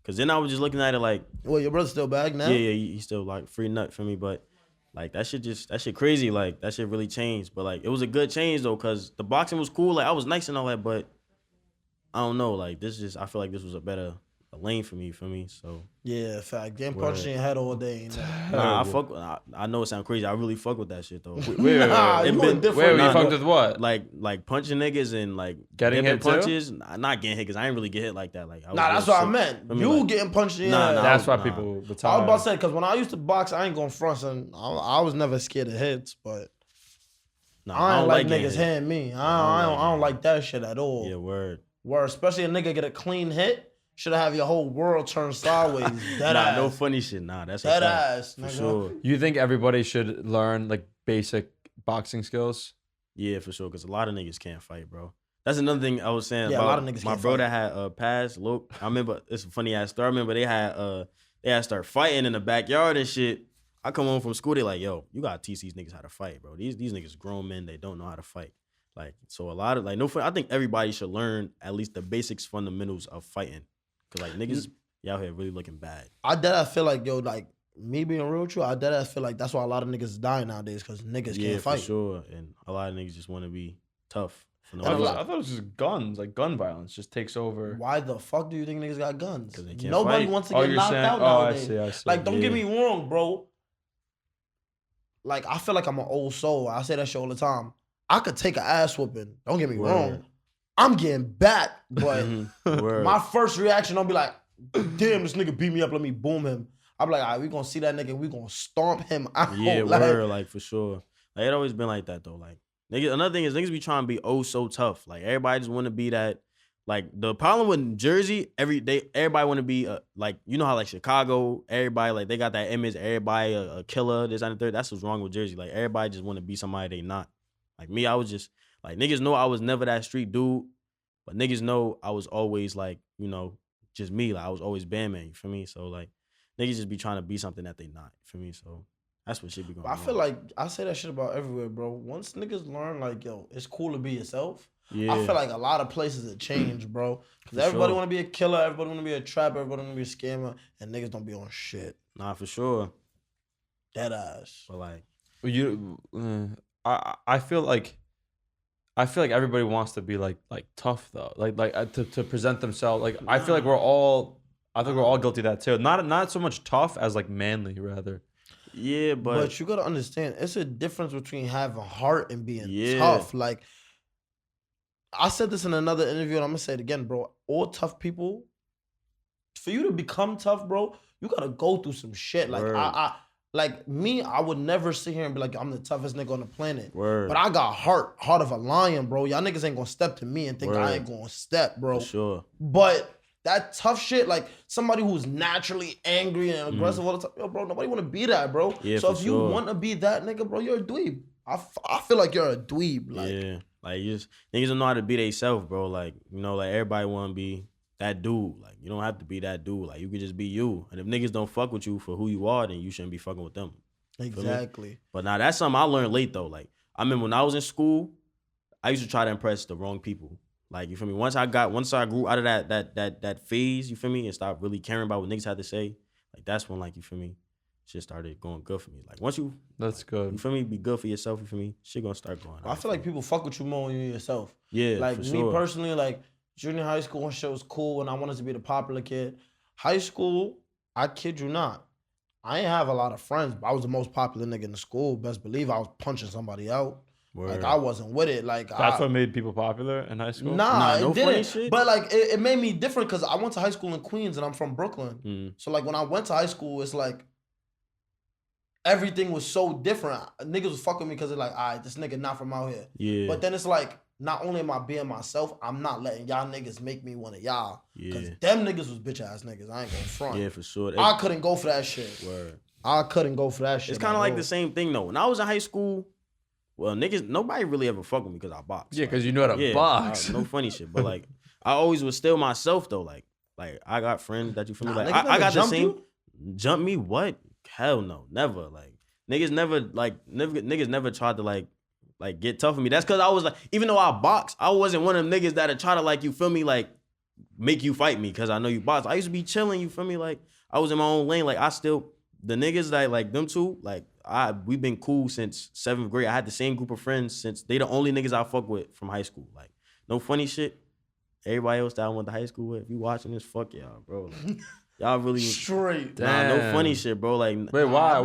cause then I was just looking at it like, well, your brother still bagged now? Yeah, he's still like free nut for me, but like that shit crazy. Like that shit really changed, but like it was a good change though, cause the boxing was cool. Like I was nice and all that, but I don't know. Like I feel like this was a lane for me. You feel me? So yeah, fact. Getting punched in your head all day. Nah, I know it sounds crazy. I really fuck with that shit though. Wait, you fucked with what? Like punching niggas and like getting hit punches. Not getting hit because I ain't really get hit like that. Like that's what I meant. You like, getting punched in your head. That's why people. I was about to say because when I used to box, I ain't going front, and I was never scared of hits, but. I don't like niggas hitting me. I don't like that shit at all. Yeah, word. Especially a nigga get a clean hit, should have your whole world turned sideways. Ass. No funny shit. Nah, that's dead ass. For sure. You think everybody should learn like basic boxing skills? Yeah, for sure. Because a lot of niggas can't fight, bro. That's another thing I was saying. Yeah, about a lot of niggas my can't bro fight. that had passed. Look, I remember it's a funny ass story. I remember they had to start fighting in the backyard and shit. I come home from school, they like, yo, you gotta teach these niggas how to fight, bro. These niggas grown men, they don't know how to fight. Like, so a lot of like I think everybody should learn at least the basics fundamentals of fighting. Cause like niggas y'all here really looking bad. I feel like, yo, like me being real with you, I feel like that's why a lot of niggas die nowadays, cause niggas can't fight. Yeah, for sure. And a lot of niggas just wanna be tough. For no I reason. thought it was just guns, like gun violence just takes over. Why the fuck do you think niggas got guns? Cause they can't Nobody fight. wants to get knocked out nowadays. I see. Like, don't get me wrong, bro. Like, I feel like I'm an old soul. I say that shit all the time. I could take an ass whooping. Don't get me wrong. I'm getting back, but my first reaction, I'll be like, damn, this nigga beat me up. Let me boom him. I'm like, all right, we gonna see that nigga. We gonna stomp him out. Yeah, like for sure. Like it always been like that though. Like niggas, another thing is niggas be trying to be so tough. Like everybody just want to be that. Like the problem with Jersey, everybody want to be like, you know how like Chicago, everybody like they got that image, everybody a killer, this and the third. That's what's wrong with Jersey. Like everybody just want to be somebody they not. Like me, I was just like niggas know I was never that street dude, but niggas know I was always like, you know, just me. Like I was always Bandman, you feel me? So like niggas just be trying to be something that they not, you feel me? So that's what shit be going on. I feel like I say that shit about everywhere, bro. Once niggas learn like, yo, it's cool to be yourself. Yeah. I feel like a lot of places have changed, bro. Because everybody want to be a killer, everybody want to be a trapper, everybody want to be a scammer, and niggas don't be on shit. Nah, for sure. Dead ass. But like, I feel like everybody wants to be like tough though, like to present themselves. Like I feel like we're all guilty of that too. Not so much tough as like manly rather. Yeah, but you gotta understand, it's a difference between having heart and being tough. Like I said this in another interview, and I'm gonna say it again, bro. All tough people, for you to become tough, bro, you gotta go through some shit. Like like me, I would never sit here and be like, I'm the toughest nigga on the planet. But I got heart of a lion, bro. Y'all niggas ain't gonna step to me and think I ain't gonna step, bro. For sure. But that tough shit, like somebody who's naturally angry and aggressive all the time. Yo, bro, nobody want to be that, bro. Yeah, so for if you want to be that nigga, bro, you're a dweeb. I feel like you're a dweeb. Like, yeah, like niggas don't know how to be themselves, bro. Like, you know, like everybody want to be that dude. Like, you don't have to be that dude. Like, you can just be you. And if niggas don't fuck with you for who you are, then you shouldn't be fucking with them. exactly. But now that's something I learned late though. Like, I remember when I was in school, I used to try to impress the wrong people. Like, you feel me? Once I grew out of that phase, you feel me, and stopped really caring about what niggas had to say, like that's when, like, you feel me, shit started going good for me. Like, once you good. You feel me? Be good for yourself, you feel me? Shit gonna start going. I feel like people fuck with you more when you're yourself. Yeah, like for me sure. personally, like junior high school, when shit was cool and I wanted to be the popular kid. High school, I kid you not, I ain't have a lot of friends, but I was the most popular nigga in the school. Best believe I was punching somebody out. Word. Like, I wasn't with it. Like, That's what made people popular in high school? Nah, no it funny didn't. shit? But like, it made me different because I went to high school in Queens and I'm from Brooklyn. So like, when I went to high school, it's like everything was so different. Niggas was fucking me because they're like, all right, this nigga not from out here. Yeah. But then it's like, not only am I being myself, I'm not letting y'all niggas make me one of y'all. Because Yeah. them niggas was bitch ass niggas. I ain't gonna front. Yeah, for sure. I couldn't go for that shit. Word. I couldn't go for that shit. It's kind of like the same thing though. When I was in high school, well, niggas, nobody really ever fucked with me because I boxed. Yeah, because you know how to box. No funny shit. But like, I always was still myself though. Like I got friends that you feel me. Like I got the same. Jump me? What? Hell no, never. Like niggas never tried to like get tough with me. That's because I was like, even though I boxed, I wasn't one of them niggas that'd try to like, you feel me, like make you fight me because I know you box. I used to be chilling, you feel me, like I was in my own lane. Like the niggas that like them two, like we've been cool since 7th grade. I had the same group of friends since they the only niggas I fuck with from high school. Like no funny shit. Everybody else that I went to high school with, if you watching this, fuck y'all, bro. Like, y'all really straight. Nah, no funny shit, bro. Like, wait, why?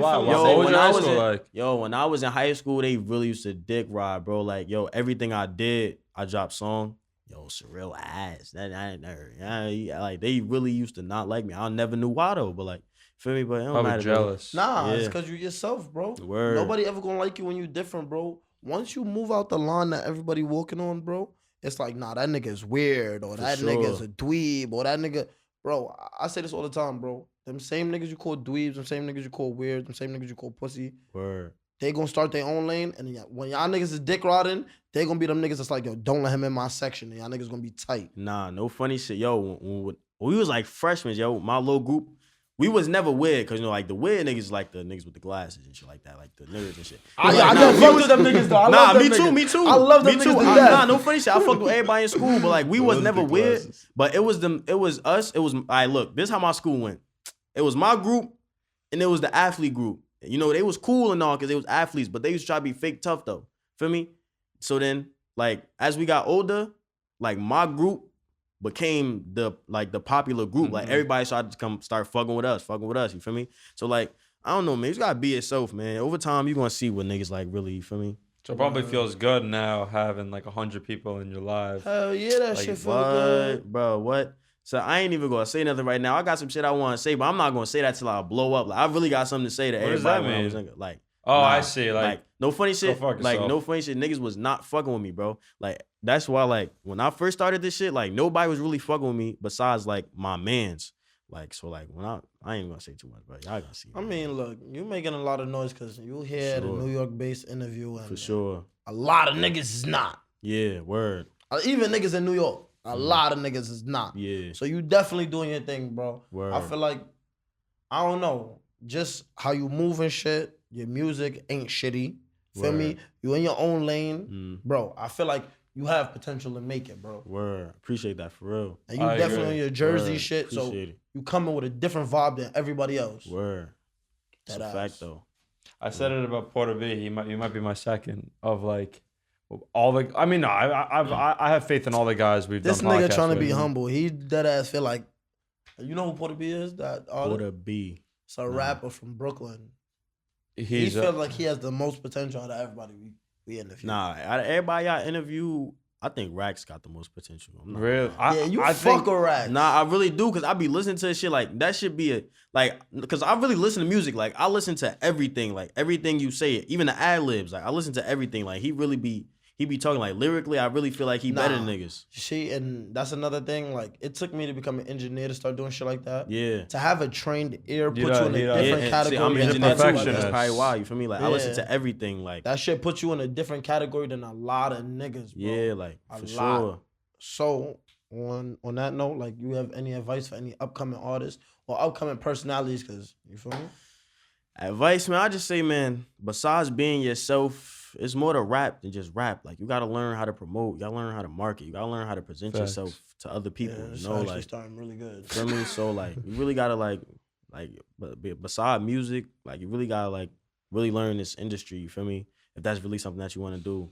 Yo, when I was in high school, they really used to dick ride, bro. Like, yo, everything I did, I dropped song. Yo, surreal ass. Like, they really used to not like me. I never knew why though, but like, feel me? But it don't matter, jealous. Bro. Nah, Yeah. it's because you yourself, bro. Word. Nobody ever gonna like you when you different, bro. Once you move out the line that everybody walking on, bro, it's like, nah, that nigga is weird, or that nigga is a dweeb, or that nigga, bro. I say this all the time, bro. Them same niggas you call dweebs, them same niggas you call weird, them same niggas you call pussy. Word. They gonna start their own lane, and when y'all niggas is dick riding, they gonna be them niggas that's like, yo, don't let him in my section, and y'all niggas gonna be tight. Nah, no funny shit. Yo, when we was like freshmen, yo, my little group, we was never weird, cause you know, like the weird niggas, like the niggas with the glasses and shit like that, like the niggas and shit. I fuck with them niggas though. Me too. I love them niggas. Nah, no funny shit. I fucked with everybody in school, but like we was never weird. But it was them. It was us. It was. Look, this is how my school went. It was my group, and it was the athlete group. You know, they was cool and all because they was athletes, but they used to try to be fake tough though. Feel me? So then, like as we got older, like my group became the popular group. Like everybody started to start fucking with us. You feel me? So like, I don't know, man. You just gotta be yourself, man. Over time, you gonna see what niggas like really, you feel me? So it probably feels good now having like 100 people in your life. Hell yeah, that like, shit feel good. Bro, what? So I ain't even gonna say nothing right now. I got some shit I wanna say, but I'm not gonna say that till I blow up. Like I really got something to say to everybody when I was younger. Like, oh, I see. Like no funny shit. Like no funny shit. Niggas was not fucking with me, bro. Like that's why, like when I first started this shit, like nobody was really fucking with me besides like my mans. Like so, like when I ain't even gonna say too much, but y'all gonna see. I mean, look, you making a lot of noise because you hear the New York-based interview, and for sure, a lot of niggas is not. Yeah, word. Even niggas in New York, a lot of niggas is not. Yeah. So you definitely doing your thing, bro. Word. I feel like, I don't know, just how you move and shit. Your music ain't shitty. Feel me? You in your own lane, bro. I feel like you have potential to make it, bro. Word. Appreciate that for real. And you definitely on your Jersey shit, Appreciate so it. you coming with a different vibe than everybody else. Word. That's a fact though. I said it about Porter B. You might be my second of like all the. I mean, no, I have faith in all the guys we've this done. This nigga trying to be with. humble. He dead ass feel like, you know who Porter B is? That artist? Porter B. It's a rapper from Brooklyn. He He feel like he has the most potential out of everybody we interview. Nah, out of everybody y'all interview, I think Rax got the most potential. I'm not Really? Yeah, you fuck with Rax. Nah, I really do, cause I be listening to shit like that. Should be cause I really listen to music. Like I listen to everything, like everything you say, even the ad libs. Like I listen to everything. Like he really be he be talking like lyrically. I really feel like he better than niggas. See, and that's another thing. Like, it took me to become an engineer to start doing shit like that. Yeah. To have a trained ear put you in a different category. See, I'm an engineer too. perfectionist. That's probably why. You feel me? Like I listen to everything. Like that shit puts you in a different category than a lot of niggas, bro. Yeah, like a for lot. sure. So on that note, like, you have any advice for any upcoming artists or upcoming personalities? Cause you feel me? Advice, man. I just say, man. Besides being yourself, it's more to rap than just rap. Like you gotta learn how to promote. You gotta learn how to market. You gotta learn how to present yourself to other people. Yeah, you know, like starting really good. Feel me? So like you really gotta like beside music, like you really gotta like really learn this industry. You feel me? If that's really something that you want to do,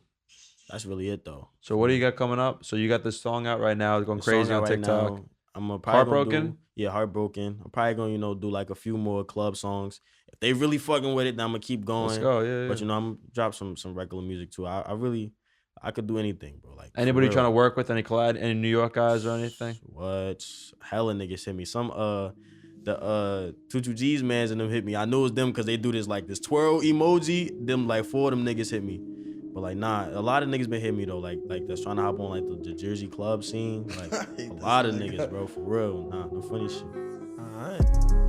that's really it though. So what do you got coming up? So you got this song out right now, going crazy on TikTok. Now, I'm probably Heartbroken? Heartbroken. I'm probably gonna do like a few more club songs. If they really fucking with it, then I'm gonna keep going. Let's go, yeah. But I'm gonna drop some regular music too. I could do anything, bro. Like anybody trying to work with any New York guys or anything? What? Hella niggas hit me. Some the 22G's mans and them hit me. I know it's them because they do this like this twirl emoji. Them like 4 of them niggas hit me. But like nah, a lot of niggas been hitting me though. Like that's trying to hop on like the Jersey club scene. Like a lot of niggas, bro, for real. Nah, no funny shit. All right.